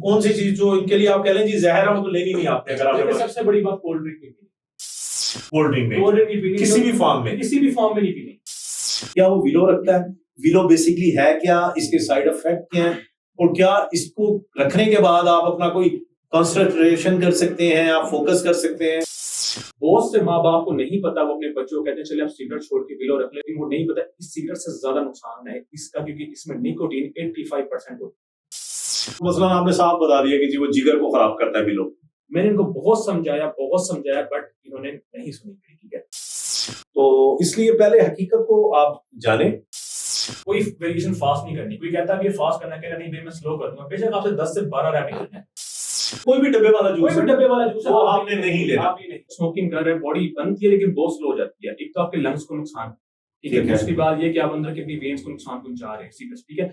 कौन सी चीज जो इनके लिए आप कह लें जी जहर है वो तो लेनी नहीं आपने, अगर आपने सबसे बड़ी बात कोल्ड ड्रिंक नहीं पीनी, कोल्ड ड्रिंक नहीं पीनी किसी भी फॉर्म में नहीं पीनी। क्या वो विलो रखता है? विलो बेसिकली है क्या, इसके साइड इफेक्ट क्या है, और क्या इसको रखने के बाद आप अपना कोई कंसंट्रेशन कर सकते हैं, आप फोकस कर सकते हैं? बहुत से माँ बाप को नहीं पता, वो अपने बच्चों को कहते हैं चले आप सिगरेट छोड़ के विलो रख लेकिन वो नहीं पता इस सिगरेट से ज्यादा नुकसान है इसका, क्योंकि इसमें निकोटीन 85% होता है। मसलन आपने साफ बता दिया कि जी वो जिगर को खराब करता है विलो। मैंने इनको बहुत समझाया बट इन्होंने नहीं सुनी। ठीक है, तो इसलिए पहले हकीकत को आप जाने। कोई वेरिएशन फास्ट नहीं करनी। कोई कहता है ये फास्ट करना, कहना नहीं भाई मैं स्लो करूंगा, बेशक आपसे 10 से 12 रैप करना है। कोई भी डब्बे वाला जूस है वो आपने नहीं लेना। आप ही नहीं। स्मोकिंग कर रहे हैं, बॉडी बनती है लेकिन बहुत स्लो हो जाती है। एक तो आपके लंग्स को नुकसान, ठीक है, उसके बाद ये कि आप अंदर के अपनी वेन्स को नुकसान पहुंचा रहे हैं सिगरेट। ठीक है,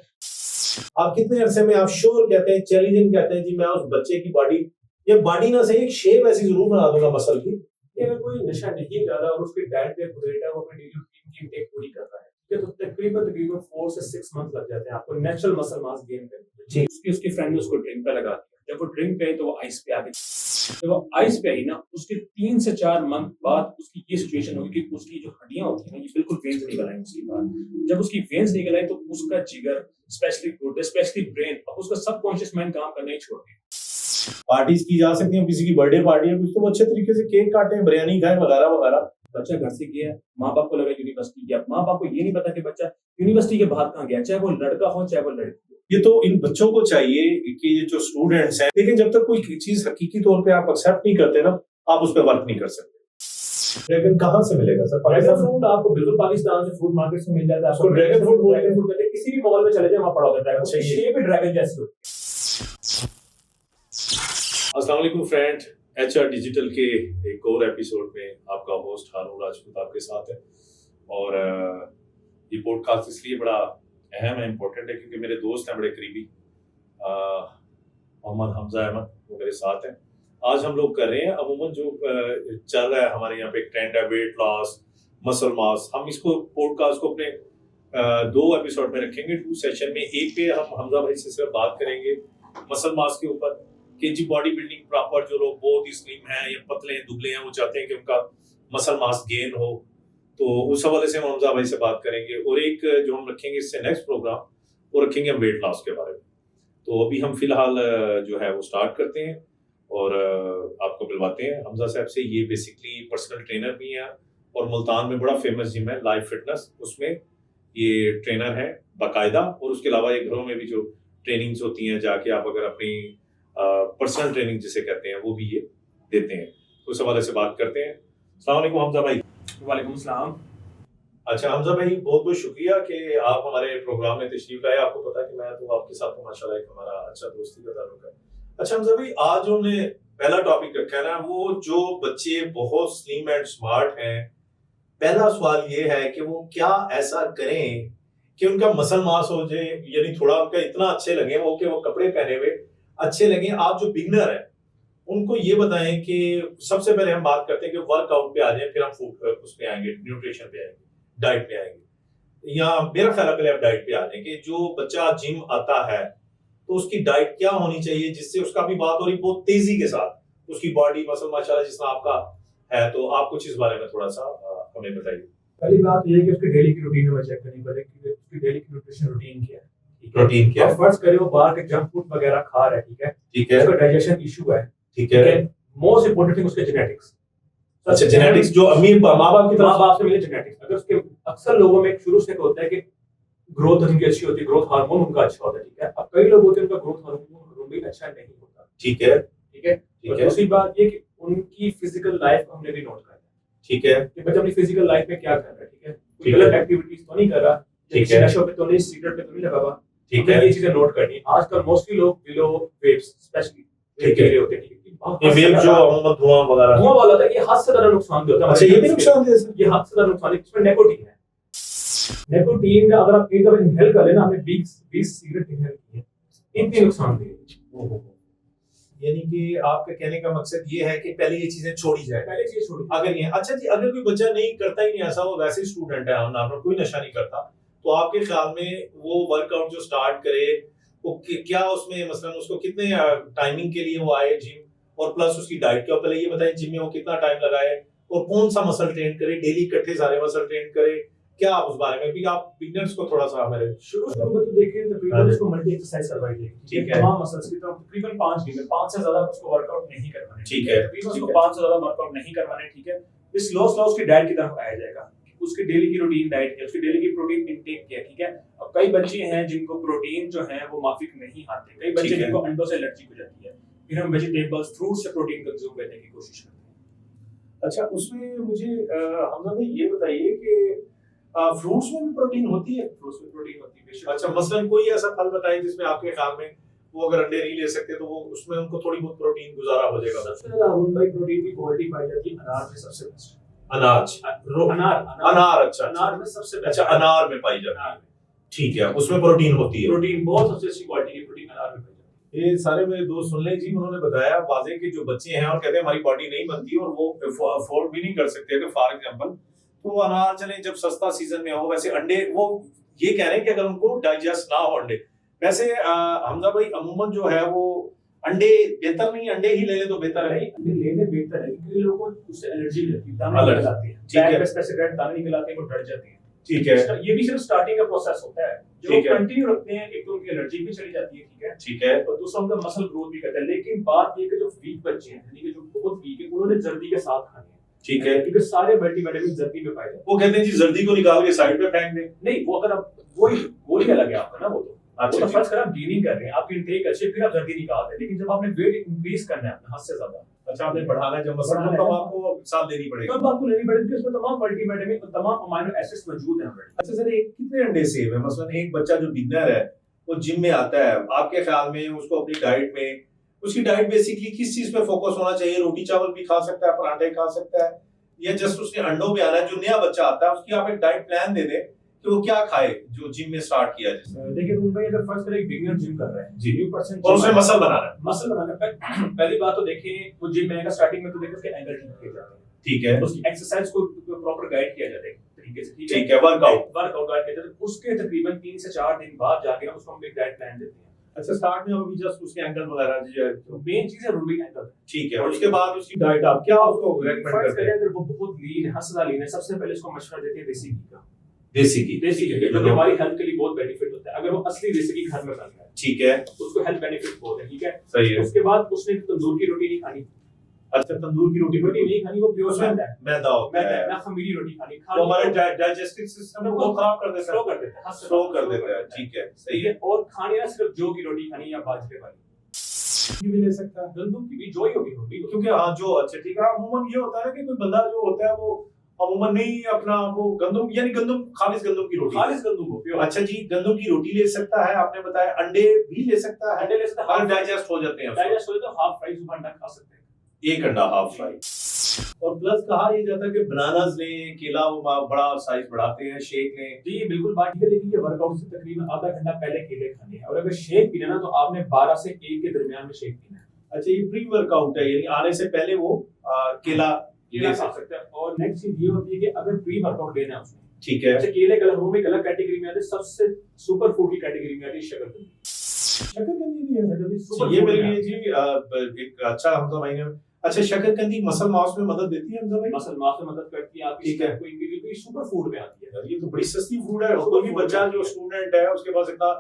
आप कितने अरसे में आप श्योर कहते हैं, चैलेंजिंग कहते हैं जी मैं उस बच्चे की बॉडी या बॉडी ना सही एक शेप ऐसी जरूर बना दूंगा मसल की। अगर कोई नशा नहीं कर रहा और उसकी डाइट पे रेट है, वो अपनी डेली रूटीन की इंटेक पूरी कर रहा है, ठीक है, तो तकरीबन 4 से 6 मंथ लग जाते हैं आपको नेचुरल मसल मास गेन करने में। उसकी फ्रेंड ने उसको ड्रिंक पे लगा दिया, जब वो ड्रिंक पे आई तो वो आइस पे आ गई। जब वो आइस पे आई ना, उसके 3 से 4 मंथ बाद उसकी ये सिचुएशन होगी कि उसकी जो हड्डियां होती हैं ये बिल्कुल वेन्स निकल आई। उसके बाद जब उसकी वेन्स निकल आई तो उसका जिगर, स्पेशली गुर्दे, स्पेशली ब्रेन, अब उसका सबकॉन्शियस माइंड काम करना ही छोड़ दिया। पार्टीज की जा सकती हैं, किसी की बर्थडे पार्टी है कुछ तो वो अच्छे तरीके से केक काटें, बिरयानी खाएं वगैरह वगैरह। बच्चा घर से गया, माँ बाप को लगा यूनिवर्सिटी गया, माँ बाप को ये नहीं पता कि बच्चा यूनिवर्सिटी के बाहर कहाँ गया, चाहे वो लड़का हो चाहे वो लड़की हो। ये तो इन बच्चों को चाहिए कि ये जो स्टूडेंट्स हैं, लेकिन जब तक कोई चीज हकीकी तौर पे आप एक्सेप्ट नहीं करते ना, आप उस पर वर्क नहीं कर सकते। ड्रैगन कहाँ से मिलेगा सर? ड्रैगन फ्रूट आपको बिल्कुल पाकिस्तान से फ्रूट मार्केट से मिल जाता है। आपको ड्रैगन फ्रूट कहते हैं, किसी भी मॉल में चले जाए वहां पड़ा होता है। अच्छा, शेप भी ड्रैगन जैसी होती है। अस्सलाम वालेकुम फ्रेंड, HR डिजिटल के एक और एपिसोड में आपका होस्ट हारून राजपूत आपके साथ है। और ये पॉडकास्ट इसलिए बड़ा अहम है, इम्पोर्टेंट है, क्योंकि मेरे दोस्त हैं बड़े करीबी, मोहम्मद हमजा अहमद, वो मेरे साथ हैं। आज हम लोग कर रहे हैं अमूमन जो चल रहा है हमारे यहाँ पे एक ट्रेंड है वेट लॉस, मसल मास। हम इसको पॉडकास्ट को अपने 2 एपिसोड में रखेंगे, 2 सेशन में। एक पे हम हमजा भाई से सिर्फ बात करेंगे मसल मास के ऊपर कि जी बॉडी बिल्डिंग प्रॉपर, जो लोग बहुत ही स्लिम हैं या पतले हैं दुबले हैं, वो चाहते हैं कि उनका मसल मास गेन हो, तो उस हवाले से हम हमजा भाई से बात करेंगे। और एक जो हम रखेंगे इससे नेक्स्ट प्रोग्राम, वो रखेंगे हम वेट लॉस के बारे में। तो अभी हम फिलहाल जो है वो स्टार्ट करते हैं और आपको मिलवाते हैं हमजा साहब से। ये बेसिकली पर्सनल ट्रेनर भी हैं और मुल्तान में बड़ा फेमस जिम है लाइफ फिटनेस, उसमें ये ट्रेनर है बाकायदा। और उसके अलावा ये घरों में भी जो ट्रेनिंग्स होती हैं, जाके आप अगर अपनी पर्सनल ट्रेनिंग जिसे कहते हैं वो भी ये देते हैं। तो उस हवाले से बात करते हैं। अस्सलाम वालेकुम हमजा भाई। वालेकुम सलाम। अच्छा हमजा भाई, बहुत बहुत शुक्रिया कि आप हमारे प्रोग्राम में तशरीफ लाए। आपको पता है कि मैं तो आपके साथ तो माशाल्लाह एक हमारा अच्छा दोस्ती का ताल्लुक है। अच्छा हमजा भाई, आज हमने पहला टॉपिक रखा है ना, वो जो बच्चे बहुत स्लिम एंड स्मार्ट हैं, पहला सवाल ये है कि वो क्या ऐसा करें कि उनका मसल मास हो जाए, यानी थोड़ा उनका इतना अच्छे लगे वो कि वो कपड़े पहने हुए अच्छे लगे। आप जो बिगनर है उनको ये बताएं कि सबसे पहले हम बात करते हैं कि वर्कआउट पे आ जाए, फिर हम फूड उस पे आएंगे, न्यूट्रिशन पे आएंगे, डाइट पे आएंगे। या मेरा ख्याल है पहले आप डाइट पे आ जाए कि जो बच्चा जिम आता है तो उसकी डाइट क्या होनी चाहिए, जिससे उसका भी बात हो रही बहुत तेजी के साथ उसकी बॉडी मसल माशाल्लाह जिस तरह आपका है। तो आप कुछ इस बारे में थोड़ा सा हमें बताइए। पहली बात ये है कि उसकी डेली की रूटीन में चेक करनी पड़ेगी कि उसकी डेली की न्यूट्रिशन रूटीन क्या है। प्रोटीन क्या है? फर्ज करें वो बाहर के जंक फूड वगैरह खा रहा है, ठीक है, ठीक है, उसका डाइजेशन इशू है, ठीक है। मोस्ट इंपोर्टेंट थिंग उसके जेनेटिक्स। अच्छा, जेनेटिक्स जो अमीर माँ बाप की तरफ, माँ बाप से मिले जेनेटिक्स। अगर उसके अक्सर लोगों में शुरू से होता है कि ग्रोथ उनकी अच्छी होती है, ग्रोथ हार्मोन उनका अच्छा होता है, ठीक है। अब कई लोग होते हैं उनका ग्रोथ हार्मोन भी अच्छा नहीं होता, ठीक है, ठीक है। और दूसरी बात ये कि उनकी फिजिकल लाइफ को हमने भी नोट करना है, ठीक है, कि बच्चा अपनी फिजिकल लाइफ में क्या कर रहा है, ठीक है, कोई गलत एक्टिविटीज तो नहीं कर रहा, ठीक है, नशे पे तो नहीं, सिगरेट पे तो नहीं लगा हुआ, ठीक है। ये चीजें नोट करनी है। आजकल मोस्टली लोग बिलो वेव्स स्पेशली ठीक है होते हैं, ये वेव जो अमूमन धुआं वगैरह धुआं वाला होता है, ये हद से ज्यादा नुकसान देता है। अच्छा, ये भी नुकसान दे सकता है? ये हद से ज्यादा नुकसान है, इसमें निकोटीन है। निकोटीन का अगर आप एक दफा इनहेल कर लेना, हमने 20 सिगरेट इनहेल की है, इतनी नुकसान देगी। यानी कि आपका कहने का मकसद ये है कि पहले ये चीजें छोड़ी जाए, पहले चीज छोड़ी। अगर ये अच्छा जी, अगर कोई बच्चा नहीं करता ही नहीं, ऐसा वो वैसे स्टूडेंट है, हम नॉर्मल कोई नशा नहीं करता, तो आपके ख्याल में वो वर्कआउट जो स्टार्ट करे क्या उसमें मसलन उसको कितने टाइमिंग के लिए वो आए जिम, और प्लस उसकी डाइट के ऊपर ये बताएं जिम में वो कितना टाइम लगाए और कौन सा मसल ट्रेन करे, डेली इकट्ठे सारे मसल ट्रेन करे, क्या आप उस बारे में भी आप बिगिनर्स को थोड़ा सा हमारे शुरू से तो देखें तकरीबन इसको मल्टी एक्सरसाइज करवाई जाएगी, ठीक है, तमाम मसल्स की तरफ तकरीबन 5 दिन में 5 से ज्यादा उसको वर्कआउट नहीं करवाने, ठीक है, तकरीबन उसको 5 से ज्यादा वर्कआउट नहीं करवाने, ठीक है। इस स्लो स्लो उसकी डाइट की तरफ आया जाएगा, उसकी डेली की रूटीन डाइट क्या, उसकी डेली की प्रोटीन इंटेक क्या, ठीक है। अब कई बच्चे हैं जिनको प्रोटीन जो है वो माफिक नहीं आते, कई बच्चे जिनको अंडों से एलर्जी हो जाती है, फिर हम वेजिटेबल्स फ्रूट से प्रोटीन कंज्यूम करने की कोशिश करते हैं। अच्छा, उसमें मुझे हमजा भाई ये बताइए कि फ्रूट्स में भी प्रोटीन होती है? फ्रूट्स में प्रोटीन होती है। अच्छा, मसलन कोई ऐसा फल बताएं जिसमें आपके ख्याल में वो अगर अंडे नहीं ले सकते तो वो उसमें उनको थोड़ी बहुत प्रोटीन गुजारा हो जाएगा? सबसे ज्यादा अरुण भाई प्रोटीन की क्वालिटी पाई जाती है अनार में, सबसे बेस्ट अनाज, अनार, अच्छा, अनार में सबसे अच्छा, अनार में पाई जाती है, ठीक है, उसमें प्रोटीन होती है, प्रोटीन बहुत सबसे अच्छी क्वालिटी की प्रोटीन अनार में पाई जाती है। ये सारे मेरे दोस्त सुन लें जी, उन्होंने बताया वाजे कि जो बच्चे हैं और कहते हैं हमारी बॉडी नहीं बनती और वो अफोर्ड भी नहीं कर सकते, अगर फॉर एग्जांपल तो वो अनार चलें जब सस्ता सीजन में हो। वैसे अंडे वो ये कह रहे हैं कि अगर उनको डाइजेस्ट ना हो अंडे, वैसे हमजा भाई अमूमन जो है वो अंडे बेहतर नहीं, अंडे ही ले ले तो बेहतर है? अंडे लेने बेहतर है क्योंकि लोगों को उससे एलर्जी रहती है, दाने निकल आते हैं, ठीक है, स्पेसिफिक दाने निकल आते हैं, वो डर जाते हैं, ठीक है। ये भी सिर्फ स्टार्टिंग का प्रोसेस होता है, जो कंटिन्यू रखते हैं एक तो उनकी एलर्जी भी चली जाती है, ठीक है, ठीक है, और दूसरा उनका मसल ग्रोथ भी करता है। लेकिन बात ये कि जो वीक बच्चे हैं, यानी कि जो बहुत वीक है, उन्होंने जर्दी के साथ खाने हैं, ठीक है, क्योंकि सारे मल्टीविटामिन जर्दी में पाए जाते हैं। वो कहते हैं जी जर्दी को निकाल के साइड पे फेंक दें, नहीं, वो अगर आप वही गोली अलग है आपका ना, वो तो अच्छा, फर्स्ट कर आप गेनिंग कर रहे हैं, आपकी इनटेक अच्छी, फिर आप जल्दी निकाल रहे हैं, लेकिन जब आपने वेट इंक्रीज करना है अपना हद से ज्यादा, अच्छा आपने बढ़ाना है जब मसल को, तब आपको साथ देनी पड़ेगी, तब आपको लेनी पड़ेगी, उसमें तमाम मल्टीविटामिन और तमाम अमीनो एसिड्स मौजूद हैं ऑलरेडी। अच्छा सर, एक कितने अंडे सेव है? मसलन एक बच्चा जो बिगनर है वो जिम में आता है, आपके ख्याल में उसको अपनी डाइट में, उसकी डाइट बेसिकली किस चीज पे फोकस होना चाहिए? रोटी चावल भी खा सकता है, पराठे खा सकता है, या जस्ट उसने अंडों पे आना है? जो नया बच्चा आता है उसकी आप एक डाइट प्लान दे दें कि वो क्या खाए जो जिम में स्टार्ट किया जाए। देखिए रूम भाई, अगर फर्स्ट एक बिगिनर जिम कर रहा है जी, न्यू पर्सन और उसमें मसल बनाना है, पहली बात तो देखिए वो जिम में आएगा, स्टार्टिंग में तो देखिए उसके एंगल ठीक किए जाते हैं, ठीक है, उसकी एक्सरसाइज को प्रॉपर गाइड किया जाता है तरीके से, ठीक है, वर्कआउट गाइड किया जाता है। उसके तकरीबन 3 से 4 दिन बाद जाके ना उसको हम एक डाइट प्लान देते हैं। अच्छा, स्टार्ट में अभी जस्ट उसके एंगल वगैरह जो मेन चीज है रूम एंगल, ठीक है, और उसके बाद उसकी डाइट आप क्या उसको रेकमेंड करते हैं? अगर वो बहुत लीन है, हंसदा लीन है, सबसे पहले इसको मशवरा देते हैं देसी घी का, देसी घी क्योंकि हमारी हेल्थ के लिए बहुत बेनिफिट होता है। अगर वो असली देसी घी घर में बन रहा है, ठीक है, उसको हेल्थ बेनिफिट बहुत है, ठीक है, सही है। उसके बाद उसने तंदूर की रोटी नहीं खानी, अच्छा, तंदूर की रोटी नहीं खानी, वो प्योर मैदा है, मैदा होता है, ना खमीरी रोटी खानी, तो हमारे डाइजेस्टिव सिस्टम को खराब कर देता है, स्लो कर देता है, स्लो कर देता है, ठीक है, सही है। और खाने ना सिर्फ जौ की रोटी खानी या बाजरे वाली भी ले सकता है, गंदम की भी, जो ही होगी, क्योंकि हाँ जो, अच्छा ठीक है। अमूमन ये होता है कि कोई बंदा जो होता है वो अमूमन नहीं अपना वो गंदम, यानी गंदम, खालिस गंदम की रोटी, खालिस गंदम हो, अच्छा जी, गंदम की रोटी ले सकता है, आपने बताया अंडे भी ले सकता है, अंडे ले सकता है, डाइजेस्ट हो जाते हैं, डाइजेस्ट हो जाते हैं, हाफ फ्राई सुबह अंडा खा सकते हैं, एक अंडा हाफ फ्राई। और प्लस कहा ये जाता है कि बनानास लें, केला वो बड़ा साइज बढ़ाते हैं, शेक लें, जी बिल्कुल बात ठीक है, लेकिन ये वर्कआउट से तकरीबन आधा घंटा पहले केले खाने हैं, और अगर शेक पीना ना तो आपने 12 से 1 के दरमियान में शेक पीना है। अच्छा, ये प्री वर्कआउट है, यानी आने से पहले वो केला ले सकते हैं। और नेक्स्ट चीज ये होती है कि अगर प्री वर्कआउट लेना है उसमें, ठीक है, अच्छा केले अलग रूम में अलग कैटेगरी में आते हैं, सबसे सुपर फूड की कैटेगरी में आती है शकरकंदी। शकरकंदी भी है, ये मेरे लिए जी एक अच्छा हमजा भाई ने, अच्छा शकरकंदी मसल मास में मदद देती है हमजा भाई? मसल मास में मदद करती है, आपकी ठीक है, कोई इंग्रेडिएंट सुपर फूड में आती है, ये तो बड़ी सस्ती फूड है। कोई भी बच्चा जो स्टूडेंट है उसके पास इतना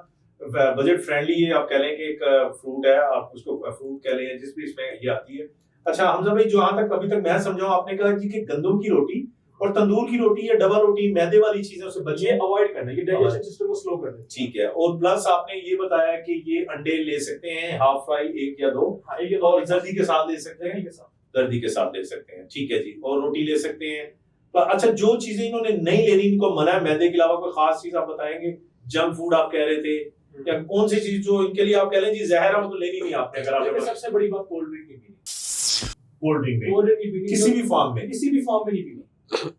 बजट फ्रेंडली है, आप कह लें कि एक फ्रूट है, आप उसको फ्रूट कह लें जिस भी इसमें ये आती है। अच्छा हमजा भाई, जो यहाँ तक अभी तक मैं समझा, आपने कहा जी कि गंदम की रोटी और तंदूर की रोटी या डबल रोटी, मैदे वाली चीजों से बचिए, अवॉइड करना, ये डाइजेशन सिस्टम को स्लो कर देता है, ठीक है। और प्लस आपने ये बताया कि ये अंडे ले सकते हैं हाफ फ्राई 1 या 2, और जर्दी के साथ ले सकते हैं, दर्दी के साथ ले सकते हैं, ठीक है जी, और रोटी ले सकते हैं। तो अच्छा, जो चीजें इन्होंने नहीं लेनी, इनको मना है मैदे के अलावा, कोई खास चीज आप बताएंगे? जंक फूड आप कह रहे थे, या कौन सी चीज जो इनके लिए आप कह लें जी जहर है वो तो लेनी नहीं आपने? अगर आपने सबसे बड़ी बात कोल्ड ड्रिंक नहीं पीनी, कोल्ड ड्रिंक नहीं किसी भी फॉर्म में, किसी भी फॉर्म में नहीं पीनी,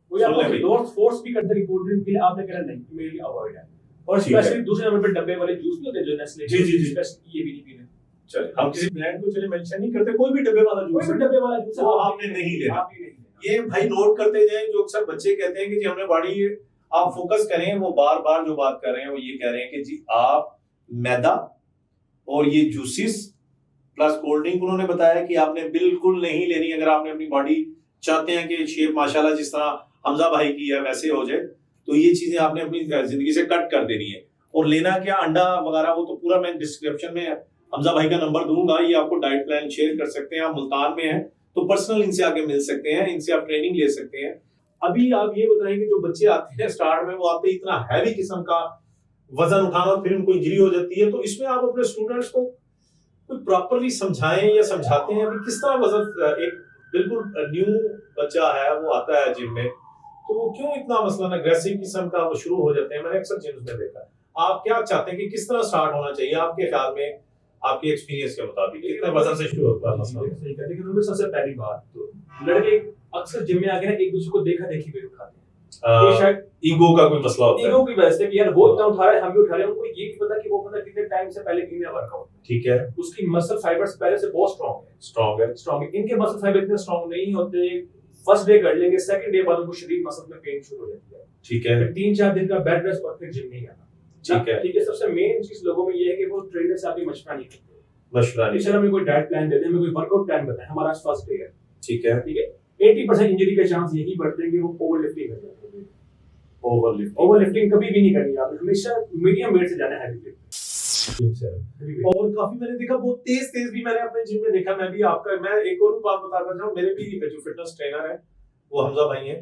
कोई आपको दोस्त फोर्स भी करता है कोल्ड ड्रिंक के लिए, आपने कहा नहीं मेरे लिए अवॉइड है। और स्पेशली दूसरे नंबर पे डब्बे वाले जूस भी होते हैं जो नेस्ले, जी जी जी, ये भी नहीं पीने। चलिए, हम किसी ब्रांड को चले मेंशन नहीं करते, कोई भी डब्बे वाला जूस, कोई भी डब्बे वाला जूस वो आपने नहीं लेना, ये भाई नोट करते जाएं। जो अक्सर बच्चे कहते हैं कि जी हमने बॉडी, आप फोकस करें, वो बार बार जो बात कर रहे हैं वो ये कह रहे हैं कि जी आप मैदा और ये जूसेस प्लस कोल्ड ड्रिंक उन्होंने बताया कि आपने बिल्कुल नहीं लेनी। अगर आपने अपनी बॉडी चाहते हैं कि शेप माशाल्लाह जिस तरह हमजा भाई की है वैसे हो जाए, तो ये चीजें आपने अपनी जिंदगी से कट कर देनी है। और लेना क्या, अंडा वगैरह वो तो पूरा मैं डिस्क्रिप्शन में हमजा भाई का नंबर दूंगा, ये आपको डाइट प्लान शेयर कर सकते हैं। आप मुल्तान में हैं तो पर्सनल इनसे आके मिल सकते हैं, इनसे आप ट्रेनिंग ले सकते हैं। अभी आप ये बताएंगे जो बच्चे आते हैं स्टार्ट में, वो आते इतना हैवी किस्म का वजन उठाना और फिर उनको इंजरी हो जाती है, तो इसमें आप अपने स्टूडेंट्स को कोई प्रॉपरली समझाएं या समझाते हैं अभी किस तरह वजन, एक बिल्कुल न्यू बच्चा है वो आता है जिम में, तो वो क्यों इतना मसलन अग्रेसिव किस्म का वो शुरू हो जाते हैं? मैंने अक्सर जिम्स में देखा है। आप क्या चाहते हैं कि किस तरह स्टार्ट होना चाहिए आपके ख्याल में, आपके एक्सपीरियंस के मुताबिक कितने वजन से शुरू होता है मसला? सही कहते हैं कि सबसे पहली बात तो लड़के अक्सर जिम में आके ना एक दूसरे को देखा देखी भी उठाते हैं, ये शायद ईगो का कोई मसला होता है, ईगो की वजह से कि यार वो इतना उठा रहा है हम भी उठा रहे हैं। उनको ये नहीं पता कि वो बंदा कितने टाइम से पहले किया वर्कआउट, ठीक है, उसकी मसल फाइबर्स पहले से बहुत स्ट्रांग है। इनके मसल फाइबर इतने स्ट्रांग नहीं होते, फर्स्ट डे कर लेंगे, सेकंड डे बाद उनको शरीर मसल में पेन शुरू हो जाती है, ठीक है, फिर 3-4 दिन का बेड रेस्ट और फिर जिम नहीं आना, ठीक है। सबसे मेन चीज लोगों में ये है कि वो ट्रेनर से आके मशवरा नहीं करते, सर हमें कोई डाइट प्लान दे दे, हमें कोई वर्कआउट प्लान बताएं, हमारा आज फर्स्ट डे है, ठीक है। 80% इंजरी के चांस यही बढ़ते हैं कि वो ओवरलिफ्टिंग कर जाते हैं। ओवरलिफ्टिंग कभी भी नहीं करनी है, आपने हमेशा मीडियम वेट से जाना है, हैवी वेट। और काफी मैंने देखा बहुत तेज भी मैंने अपने जिम में देखा। मैं एक और भी बात बताता जाऊं, मेरे भी जो फिटनेस ट्रेनर है वो हमजा भाई हैं,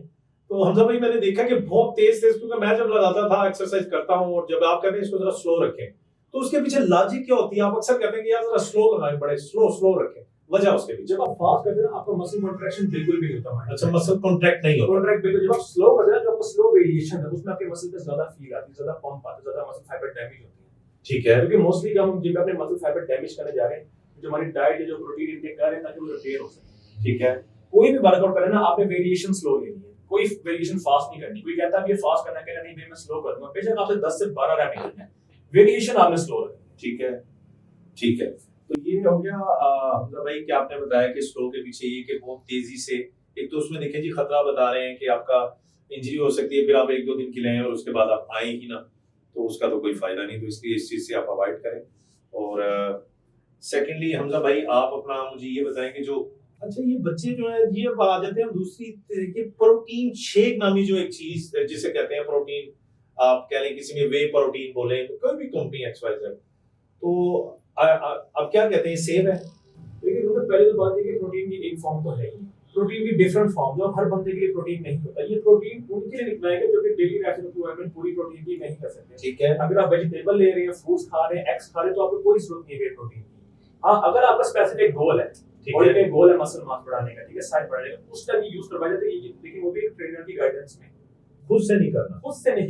तो हमजा भाई मैंने देखा कि बहुत तेज क्योंकि मैं जब लगाता था एक्सरसाइज करता हूं, और जब आप कहते हैं इसको जरा स्लो रखें तो उसके पीछे लॉजिक क्या होती है? आप अक्सर कहते हैं कि यार जरा स्लो लगाएं, बड़े स्लो रखें, वजह उसके पीछे? जब आप फास्ट करते हैं ना आपका मसल कॉन्ट्रैक्शन बिल्कुल भी नहीं होता है। अच्छा, मसल कॉन्ट्रैक्ट नहीं होता, कॉन्ट्रैक्ट बिल्कुल। जब आप स्लो करते हैं ना, जो आपका स्लो वेरिएशन है उसमें आपके मसल पे ज्यादा फील आती है, ज्यादा पंप आता है, ज्यादा मसल फाइबर डैमेज होती है, ठीक है, क्योंकि मोस्टली हम जिम में अपने मसल फाइबर डैमेज करने जा रहे हैं, जो हमारी डाइट है, जो प्रोटीन इंटेक कर रहे हैं ताकि वो रिपेयर हो सके, ठीक है। कोई भी वर्कआउट करें ना, आपने वेरिएशन स्लो लेनी है, कोई वेरिएशन फास्ट नहीं करनी। कोई कहता है ये फास्ट करना है, नहीं भाई मैं स्लो करूंगा, बेशक आपसे 10 से 12 रैप करना है, वेरिएशन आपने स्लो रखनी है, ठीक है। तो ये हो गया हमजा भाई कि आपने बताया कि स्लो के पीछे ये कि बहुत तेजी से, एक तो उसमें देखें जी खतरा बता रहे हैं कि आपका इंजरी हो सकती है, फिर आप 1-2 दिन के लिए और उसके बाद आप आए ही ना, तो उसका तो कोई फायदा नहीं, तो इसलिए इस चीज से आप अवॉइड करें। और सेकेंडली हमजा भाई आप अपना मुझे ये बताएं कि जो अच्छा ये बच्चे जो है ये आ जाते हैं दूसरी तरीके, प्रोटीन शेक नामी जो एक चीज जिसे कहते हैं प्रोटीन, आप कह लें किसी में वे प्रोटीन बोले, कोई भी कंपनी XYZ, तो अब क्या कहते हैं सेफ है? लेकिन उनमें पहले तो बात है कि प्रोटीन की एक फॉर्म तो है ही, प्रोटीन की डिफरेंट फॉर्म है, हर बंदे के लिए प्रोटीन नहीं होता। ये प्रोटीन उनके लिए निकला है जो कि डेली लाइफ रिक्वायरमेंट पूरी प्रोटीन की नहीं कर सकते, ठीक है। अगर आप वेजिटेबल ले रहे हैं, फ्रूट्स खा रहे हैं, एग्स खा रहे हैं, तो आपको कोई जरूरत नहीं है प्रोटीन की। हाँ, अगर आपका स्पेसिफिक गोल है, बॉडी का गोल है मसल मास बढ़ाने का, ठीक है, साइज बढ़ाने का, उस टाइम यूज करवाया जाता है, लेकिन वो भी ट्रेनर की गाइडेंस में, खुद से नहीं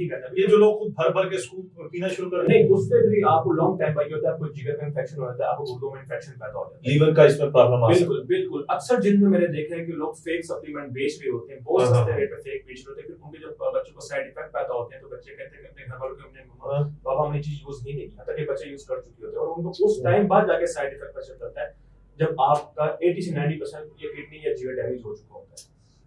करना। ये जो लोग खुद भर के स्कूप पीना शुरू कर नहीं, उससे भी आपको लॉन्ग टाइम बाद होता है, आपको जिगर का इंफेक्शन हो जाता है, आपको गुर्दों में इंफेक्शन पैदा हो जाता है, लीवर का इसमें प्रॉब्लम आ सकता है। बिल्कुल। अक्सर जिन में मैंने देखा है कि लोग फेक सप्लीमेंट बेच रहे होते हैं, बहुत सस्ते रेट पे फेक बेच रहे होते हैं, फिर उनके जब बच्चों को साइड इफेक्ट पैदा होते हैं तो बच्चे कहते हैं कि अपने घर वालों को, अपने बाबा हमने चीज यूज नहीं की, तब ये बच्चे यूज कर चुके होते हैं, और उनको उस टाइम बाद जाके साइड इफेक्ट पता चलता है जब आपका 80 से 90% या किडनी या जिगर डैमेज हो चुका होता है।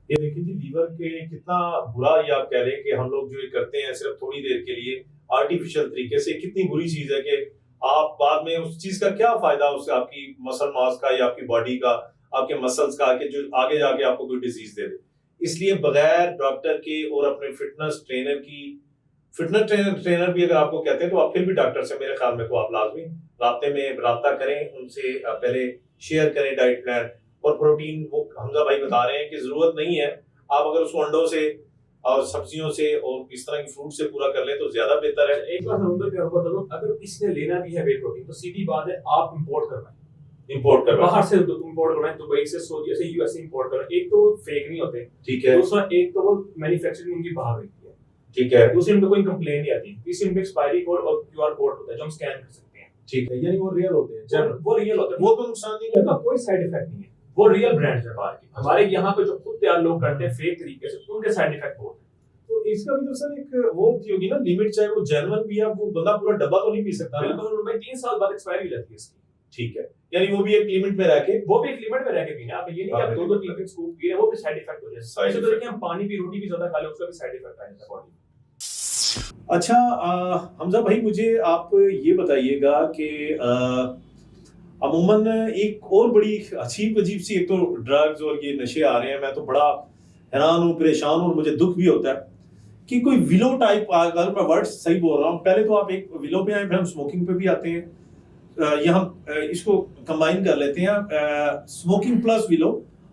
ये देखिए जी लीवर के कितना बुरा, ये आप कह लें कि हम लोग जो ये करते हैं सिर्फ थोड़ी देर के लिए आर्टिफिशियल तरीके से, कितनी बुरी चीज है कि आप बाद में उस चीज का क्या फायदा उससे आपकी मसल मास का या आपकी बॉडी का, आपके मसल्स का, कि जो आगे जाके आपको कोई डिजीज दे दे। इसलिए बगैर डॉक्टर के और अपने फिटनेस ट्रेनर भी अगर आपको कहते हैं तो आप फिर भी डॉक्टर से मेरे ख्याल में तो आप लाजमी राब्ता करें, उनसे पहले शेयर करें डाइट प्लान और प्रोटीन। वो हमजा भाई बता रहे हैं कि जरूरत नहीं है, आप अगर उसको अंडों से और सब्जियों से और इस तरह की फ्रूट से पूरा कर लें तो ज्यादा बेहतर है। एक बात मैं क्या बता दूं, अगर इसने लेना भी है वे प्रोटीन तो सीधी बात है आप इंपोर्ट करवाएं, बाहर से इंपोर्ट करवाएं, दुबई से, सऊदी से, यूएस से इंपोर्ट करें। एक तो फेक नहीं होते, ठीक है, दूसरा एक तो वो मैन्युफैक्चरिंग उनकी बाहर होती है, ठीक है, दूसरी उनको कोई कंप्लेंट नहीं आती, तीसरी उनमें एक्सपायरी कोड और क्यूआर कोड होता है जो हम स्कैन कर सकते हैं, ठीक है, यानी वो रियल होते हैं, वो रियल होते हैं, वो तो नुकसान नहीं करता, कोई साइड इफेक्ट नहीं है, वो रियल ब्रांड्स है बाहर के। हमारे यहाँ पे जो खुद तैयार लोग करते हैं फेक तरीके से, उनके साइड इफेक्ट होते हैं। तो इसका भी तो सर एक वो होगी ना लिमिट, चाहे वो जेन्युइन भी है, वो बंदा पूरा डब्बा तो नहीं पी सकता। बिल्कुल भाई, 3 साल बाद एक्सपायरी हो जाती है इसकी, ठीक है, यानी वो भी एक लिमिट में रह के, पीना। आप ये नहीं कि आप 2-3 स्कूप पी रहे हैं, वो भी साइड इफेक्ट हो जाए। ऐसे तो देखिए हम पानी भी, रोटी भी ज्यादा खा ले, उसका भी साइड इफेक्ट आ जाता है बॉडी में। अच्छा, हमजा भाई मुझे आप ये बताइएगा कि अमूमन एक और बड़ी अजीब सी, एक तो ड्रग्स और ये नशे आ रहे हैं, मैं तो बड़ा हैरान हूँ, परेशान हूँ और मुझे दुख भी होता है कि कोई विलो टाइप, अगर मैं वर्ड सही बोल रहा हूँ, पहले तो आप एक विलो पे आए, फिर हम स्मोकिंग पे भी आते हैं, या हम इसको कंबाइन कर लेते हैं, स्मोकिंग प्लस विलो।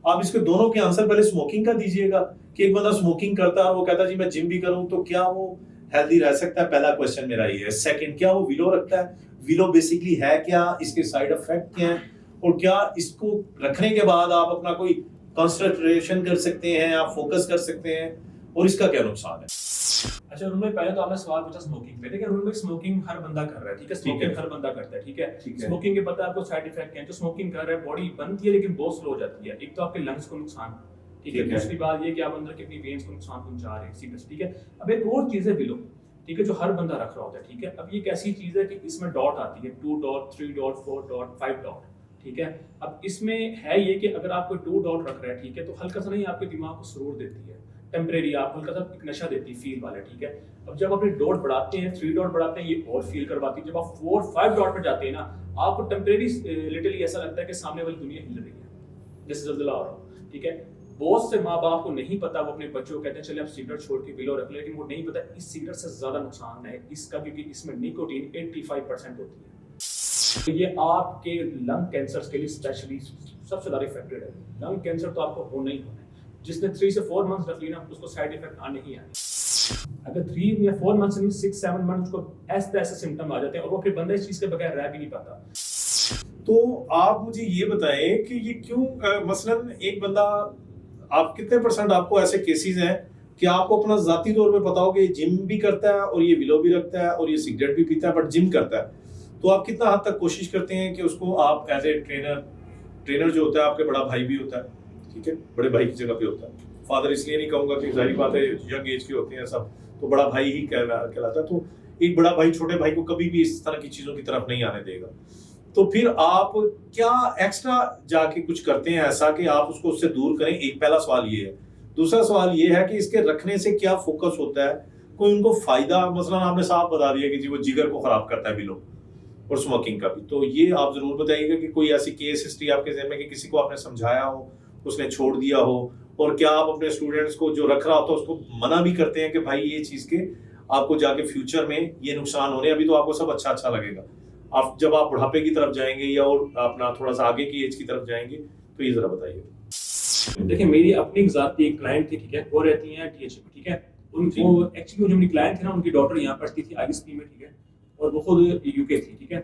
आप इसके दोनों के आंसर पहले स्मोकिंग का दीजिएगा कि एक बंदा स्मोकिंग करता है और वो कहता है जी मैं जिम भी करूं, तो क्या वो हेल्दी रह सकता है? पहला क्वेश्चन मेरा ये है। सेकंड, क्या वो विलो रखता है? विलो बेसिकली है क्या? इसके साइड इफेक्ट क्या है? और क्या इसको रखने के बाद आप अपना कोई कंसंट्रेशन कर सकते हैं, आप फोकस कर सकते हैं, और इसका क्या नुकसान है? अच्छा, रूम में पहले तो आपने सवाल पूछा स्मोकिंग पे। देखिए, रूम में स्मोकिंग हर बंदा कर रहा है, ठीक है? स्मोकिंग हर बंदा करता है, ठीक है? स्मोकिंग के पता है आपको साइड इफेक्ट क्या है? जो स्मोकिंग कर रहा है, बॉडी बनती है लेकिन बहुत स्लो हो जाती है। एक तो आपके लंग्स को नुकसान, ठीक है? दूसरी बात ये कि आप अंदर के अपनी वेन्स को नुकसान पहुंचा रहे हैं, सीरियस, ठीक है? अब एक और चीज है विलो, ठीक है, जो हर बंदा रख रहा होता है, ठीक है? अब ये एक ऐसी चीज है कि इसमें डॉट आती है, 2 डॉट, 3 डॉट, 4 डॉट, 5 डॉट, ठीक है? अब इसमें है ये कि अगर आप कोई 2 डॉट रख रहे हैं, ठीक है, तो हल्का सा नहीं आपके दिमाग को सुरूर देती है, टेम्परेरी, आप हल्का सा एक नशा देती है फील वाला, ठीक है? अब जब अपने डॉट बढ़ाते हैं, 3 डॉट बढ़ाते हैं, ये और फील करवाती है। जब आप 4 5 डॉट पे जाते हैं ना, आपको टेम्परेरी लिटरली ऐसा लगता है कि सामने वाली दुनिया हिल रही है, जैसे ज़लज़ला हो रहा हो, ठीक है? बहुत से माँ बाप को नहीं पता, वो अपने बच्चों को कहते हैं चले आप सिगरेट छोड़ के विलो रख ले, लेकिन वो नहीं पता इस सिगरेट से ज्यादा नुकसान है इसका, क्योंकि इसमें निकोटीन 85% होती है। तो ये आपके लंग कैंसर के लिए स्पेशली सबसे ज्यादा इफेक्टेड है। लंग कैंसर तो आपको होना ही होना है। जिसने 3 से 4 मंथ्स रख ली ना, उसको साइड इफेक्ट आने ही आने। अगर 3 या 4 मंथ्स नहीं, 6-7 मंथ्स को ऐसे सिम्टम आ जाते हैं और वो फिर बंदा इस चीज के बगैर रह भी नहीं पाता। तो आप मुझे ये बताएं कि ये क्यों, मसलन एक बंदा, आप कितने % आपको ऐसे केसेस हैं कि आपको अपना जाती तौर पे पता हो कि ये जिम भी करता है और ये विलो भी रखता है और ये सिगरेट भी पीता है, बट जिम करता है, तो आप कितना हद तक कोशिश करते हैं कि उसको आप एज ए ट्रेनर जो होता है, आपके बड़ा भाई भी होता है, ठीक है, बड़े भाई की जगह पे होता है, फादर इसलिए नहीं कहूंगा कि जाहिर बात है यंग एज के होते हैं सब, तो बड़ा भाई ही कहलाता है, तो एक बड़ा भाई छोटे भाई को कभी भी इस तरह की चीजों की तरफ नहीं आने देगा। तो फिर आप क्या एक्स्ट्रा जाके कुछ करते हैं ऐसा कि आप उसको उससे दूर करें? एक पहला सवाल ये है। दूसरा सवाल ये है कि इसके रखने से क्या फोकस होता है, कोई उनको फायदा? मसलन आपने साफ बता दिया कि जी वो जिगर को खराब करता है विलो और स्मोकिंग का भी, तो ये आप जरूर बताइएगा कि कोई ऐसी केस हिस्ट्री आपके ज़हन में कि किसी को आपने समझाया हो, उसने छोड़ दिया हो, और क्या आप अपने स्टूडेंट्स को जो रख रहा होता है उसको मना भी करते हैं कि भाई ये चीज़ के आपको जाके फ्यूचर में ये नुकसान होने, अभी तो आपको सब अच्छा लगेगा, आप जब आप बुढ़ापे की तरफ जाएंगे या और अपना थोड़ा सा आगे की एज की तरफ जाएंगे, तो ये जरा बताइए। देखिए, मेरी अपनी जाती एक क्लाइंट थी, ठीक है, वो रहती हैं टीएच में, ठीक है? उनको एक्चुअली जो मेरी क्लाइंट थी ना, उनकी डॉटर यहाँ पढ़ती थी आईएसपी में, ठीक है, और वो खुद यूके थी, ठीक है?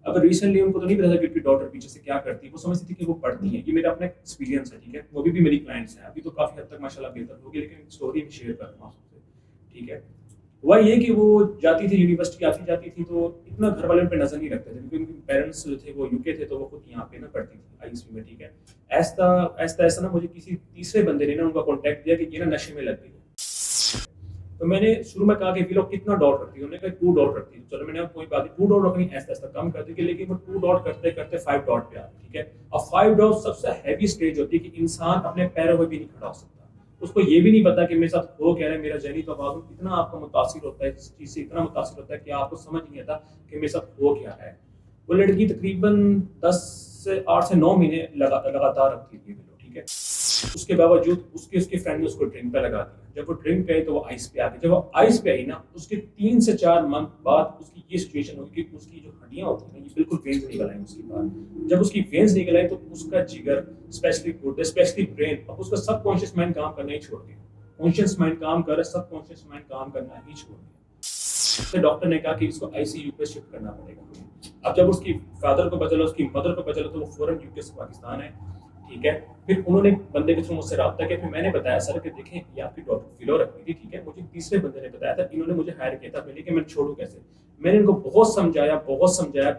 अब रिसेंटली उनको तो नहीं पता था कि उनकी डॉटर पीछे से क्या करती है, वो समझती थी कि वो पढ़ती है। ये मेरा अपना एक्सपीरियंस है, ठीक है? वो भी मेरी क्लाइंट्स हैं, अभी तो काफी हद तक माशाल्लाह बेहतर हो गई, लेकिन स्टोरी में शेयर कर रहा हूँ आपसे, ठीक है? हुआ ये कि वो जाती थी यूनिवर्सिटी, आती जाती थी, तो इतना घर वाले उन पे नजर नहीं रखते थे, क्योंकि उनके पेरेंट्स जो थे वो यूके थे, तो वो खुद यहाँ पे ना पढ़ती थी आईएसपी में, ठीक है? ऐसा ना मुझे किसी तीसरे बंदे ने ना उनका कॉन्टैक्ट दिया कि ये ना नशे में लग गई है। तो मैंने शुरू में कहा कि वी लोग कितना डॉट रखती है, उन्होंने कहा 2 डॉट रखती है। चलो मैंने कोई बात नहीं, 2 डॉट रखनी, ऐसा कम कर दी, लेकिन वो 2 डॉट करते करते 5 डॉट पे आ, ठीक है? अब 5 डॉट सबसे हैवी स्टेज होती है कि इंसान अपने पैरों में भी नहीं खड़ा हो सकता, उसको ये भी नहीं पता कि मेरे साथ हो क्या रहा है, मेरा जहनी तवाज़ुन इतना आपका मुतासिर होता है, इस चीज़ से इतना मुतासिर होता है कि आपको समझ नहीं आता कि मेरे साथ हो क्या है। वो लड़की तकरीबन 8 से 9 महीने लगातार रखती थी, ठीक है? उसके बावजूद उसके फ्रेंड ने उसको ड्रिंक पे लगा दिया। जब वो ड्रिंक पे आई तो वो आइस पे आ गई। जब वो आइस पे आई ना, उसके 3 से 4 मंथ बाद उसकी ये सिचुएशन हुई कि उसकी जो हड्डियां होती हैं, ये बिल्कुल वेन्स निकल आई उसके बाद। जब उसकी वेन्स निकल आई तो उसका जिगर, स्पेशली गुर्दे, स्पेशली ब्रेन, अब उसका सबकॉन्शियस माइंड काम करना ही छोड़ दिया। कॉन्शियस माइंड काम कर रहा है, सबकॉन्शियस माइंड काम करना ही छोड़ दिया। तो डॉक्टर ने कहा कि इसको आईसीयू पे शिफ्ट करना पड़ेगा। अब जब उसकी फादर को पता चला, उसकी मदर को पता चला, तो वो फौरन यूके से पाकिस्तान है, ठीक है? फिर उन्होंने बंदे के थ्रू मुझसे रब्ता किया, फिर मैंने बताया सर कि देखें ये आपकी डॉक्टर फिलो रखी थी, ठीक है? मुझे तीसरे बंदे ने बताया था, इन्होंने मुझे हायर किया था, मैंने कि मैं छोड़ूं कैसे? मैंने इनको बहुत समझाया,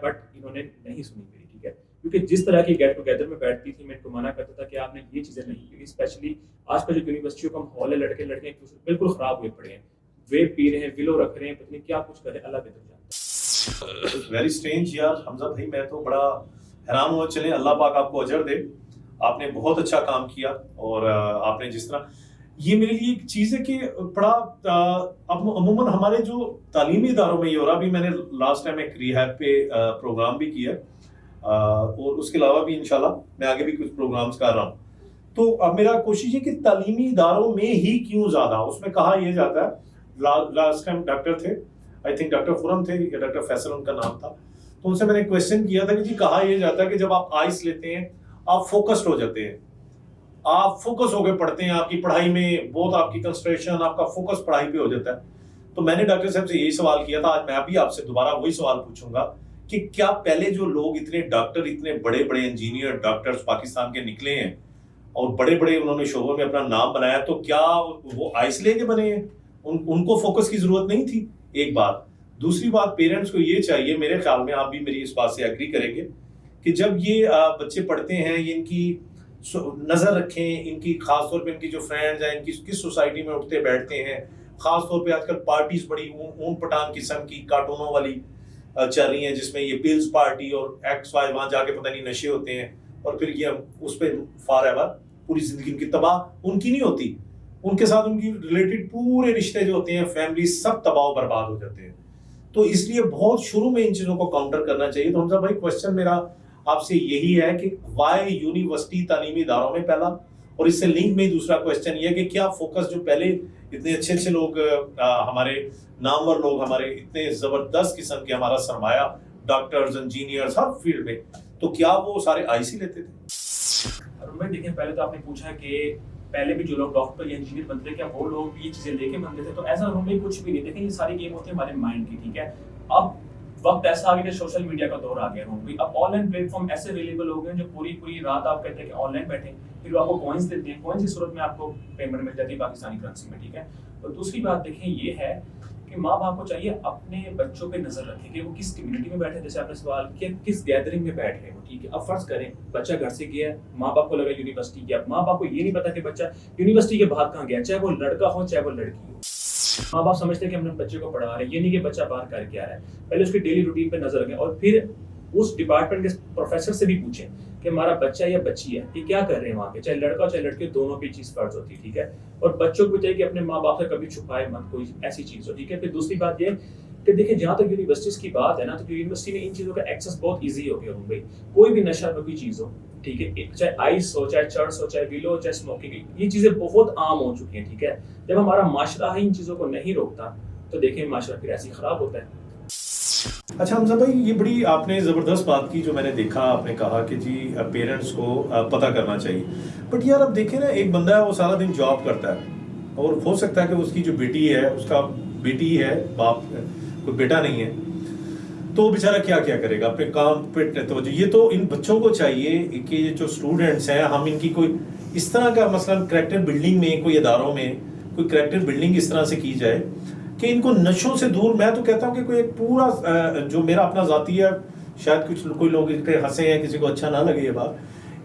बट इन्होंने नहीं सुनी मेरी, ठीक है? क्योंकि जिस तरह की गेट टुगेदर में बैठती थी, मैं इनको मना करता था कि आपने ये चीज़ें नहीं की। स्पेशली आज का जो यूनिवर्सिटियों का माहौल है, लड़के लड़के एक दूसरे बिल्कुल ख़राब हुए पड़े हैं, वेप पी रहे हैं, विलो रख रहे हैं, पता नहीं क्या कुछ करें, अल्लाह बेहतर जानता है। वेरी स्ट्रेंज यार हमजा भाई, मैं तो बड़ा हैरान हुआ। चले अल्लाह पाक आपको अजर दे, आपने बहुत अच्छा काम किया। और आपने जिस तरह ये मेरे लिए एक चीज़ है कि बड़ा अब अमूमन हमारे जो तालीमी इदारों में ये हो रहा, अभी मैंने लास्ट टाइम एक रिहैब पे प्रोग्राम भी किया और उसके अलावा भी इंशाल्लाह मैं आगे भी कुछ प्रोग्राम्स कर रहा हूँ। तो अब मेरा कोशिश है कि तालीमी इदारों में ही क्यों ज़्यादा, उसमें कहा यह जाता है, लास्ट टाइम डॉक्टर थे, आई थिंक डॉक्टर खुरम थे या डॉक्टर फैसल उनका नाम था, तो उनसे मैंने क्वेश्चन किया था कि जी कहा यह जाता है कि जब आप आइस लेते हैं आप फोकस्ड हो जाते हैं, आप फोकस होकर पढ़ते हैं, आपकी पढ़ाई में बहुत आपकी कंसंट्रेशन, आपका फोकस पढ़ाई पे हो जाता है। तो मैंने डॉक्टर साहब से यही सवाल किया था, आज मैं भी आपसे दोबारा वही सवाल पूछूंगा कि क्या पहले जो लोग इतने डॉक्टर, इतने बड़े बड़े इंजीनियर डॉक्टर्स पाकिस्तान के निकले हैं और बड़े बड़े उन्होंने शोबों में अपना नाम बनाया, तो क्या वो आइस लेके बने हैं? उनको फोकस की जरूरत नहीं थी, एक बात। दूसरी बात, पेरेंट्स को ये चाहिए, मेरे ख्याल में आप भी मेरी इस बात से एग्री करेंगे, कि जब ये बच्चे पढ़ते हैं, ये इनकी नजर रखें, इनकी खासतौर पे इनकी जो फ्रेंड्स हैं, इनकी किस सोसाइटी में उठते बैठते हैं, खासतौर पे आजकल पार्टीज बड़ी ऊन पटान किस्म की कार्टूनों वाली चल रही हैं, जिसमें ये पिल्स पार्टी और एक्स वाई, वहां जाके पता नहीं नशे होते हैं और फिर ये उस पर फॉर एवर पूरी जिंदगी उनकी तबाह उनकी नहीं होती, उनके साथ उनकी रिलेटेड पूरे रिश्ते जो होते हैं, फैमिली, सब तबाह बर्बाद हो जाते हैं। तो इसलिए बहुत शुरू में इन चीजों को काउंटर करना चाहिए। तो हमजा भाई, क्वेश्चन मेरा आपसे यही है कि वाई यूनिवर्सिटी तालीमी इदारों में पहला, और इससे लिंक में दूसरा क्वेश्चन ये है कि क्या फोकस जो पहले इतने अच्छे अच्छे लोग, हमारे नामवर लोग, हमारे इतने जबरदस्त किस्म के हमारा सरमाया, डॉक्टर्स, इंजीनियर्स, हर फील्ड में, तो क्या वो सारे आईसी लेते थे? भाई देखिए, पहले तो आपने पूछा कि पहले भी जो लोग डॉक्टर या इंजीनियर बनते थे, क्या वो लोग ये चीजें लेके बनते थे? तो ऐसा उन्होंने कुछ भी नहीं। देखिए, ये सारी गेम होती है हमारे माइंड की, ठीक है। अब वक्त ऐसा आ गया कि सोशल मीडिया का दौर आ गया है। अब ऑनलाइन प्लेटफॉर्म ऐसे अवेलेबल हो गए जो पूरी पूरी रात आप कहते हैं कि ऑनलाइन बैठे, फिर आपको कॉइन्स देते हैं, कॉइन्स की सूरत में आपको पेमेंट मिल जाती है पाकिस्तानी करेंसी में, ठीक है। और दूसरी बात देखें ये है कि माँ बाप को चाहिए अपने बच्चों पे नजर रखें कि वो किस कम्युनिटी में बैठे, जैसे आपने सवाल किया किस गैदरिंग में बैठ रहे हो, ठीक है। अब फर्ज करें बच्चा घर से गया, माँ बाप को लगा यूनिवर्सिटी गया, माँ बाप को ये नहीं पता कि बच्चा यूनिवर्सिटी के बाद कहाँ गया, चाहे वो लड़का हो चाहे वो लड़की हो। माँ बाप समझते हैं कि हम अपने बच्चे को पढ़ा रहे हैं, ये नहीं कि बच्चा बाहर करके आ रहा है। पहले उसकी डेली रूटीन पे नजर रखें और फिर उस डिपार्टमेंट के प्रोफेसर से भी पूछें कि हमारा बच्चा या बच्ची है कि क्या कर रहे हैं वहाँ पे, चाहे लड़का चाहे लड़के, दोनों पे चीज फर्ज होती है, ठीक है। और बच्चों को चाहिए कि अपने माँ बाप से कभी छुपाए मत कोई ऐसी चीज हो, ठीक है। फिर दूसरी बात ये कि देखिए, जहाँ तक यूनिवर्सिटीज की बात है ना, तो यूनिवर्सिटी में इन चीजों का एक्सेस बहुत ईजी हो गया भाई। कोई भी नशा कोई चीज हो, ठीक है, चाहे आइस हो, चाहे चर्स हो, चाहे विलो हो, चाहे स्मोकिंग, ये चीजें बहुत आम हो चुकी हैं, ठीक है। जब हमारा माशरा ही इन चीजों को नहीं रोकता तो देखिए माशरा फिर ऐसे खराब होता है। अच्छा हमजा भाई, ये बड़ी आपने ज़बरदस्त बात की जो मैंने देखा, आपने कहा कि जी पेरेंट्स को पता करना चाहिए। बट यार अब देखें ना, एक बंदा है वो सारा दिन जॉब करता है और हो सकता है कि उसकी जो बेटी है, उसका बेटी है, बाप कोई बेटा नहीं है, तो वो बेचारा क्या क्या करेगा अपने काम पे। तो ये तो इन बच्चों को चाहिए कि ये जो स्टूडेंट्स हैं, हम इनकी कोई इस तरह का मसलन कैरेक्टर बिल्डिंग में, कोई इदारों में कोई कैरेक्टर बिल्डिंग इस तरह से की जाए कि इनको नशों से दूर। मैं तो कहता हूँ कि कोई एक पूरा, जो मेरा अपना जाती है, शायद कोई लोग इस पर हंसे हैं, किसी को अच्छा ना लगे ये बात,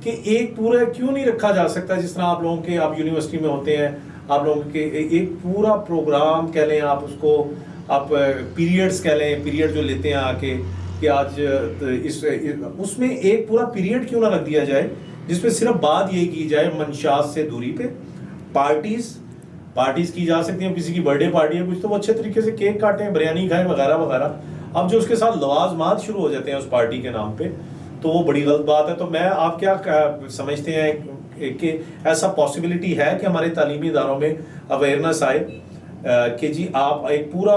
कि एक पूरा क्यों नहीं रखा जा सकता, जिस तरह आप लोगों के, आप यूनिवर्सिटी में होते हैं, आप लोगों के एक पूरा प्रोग्राम कह लें, आप उसको आप पीरियड्स कह लें, पीरियड जो लेते हैं आके कि आज उसमें एक पूरा पीरियड क्यों ना रख दिया जाए जिसमें सिर्फ बात यही की जाए मंशात से दूरी पे। पार्टीज की जा सकती हैं, किसी की बर्थडे पार्टी है कुछ, तो वो अच्छे तरीके से केक काटें, बिरयानी खाएं वगैरह वगैरह। अब जो उसके साथ लवाजमात शुरू हो जाते हैं उस पार्टी के नाम पे, तो वो बड़ी गलत बात है। तो मैं, आप क्या समझते हैं कि ऐसा पॉसिबिलिटी है कि हमारे तालीमी इदारों में अवेयरनेस आए कि जी आप एक पूरा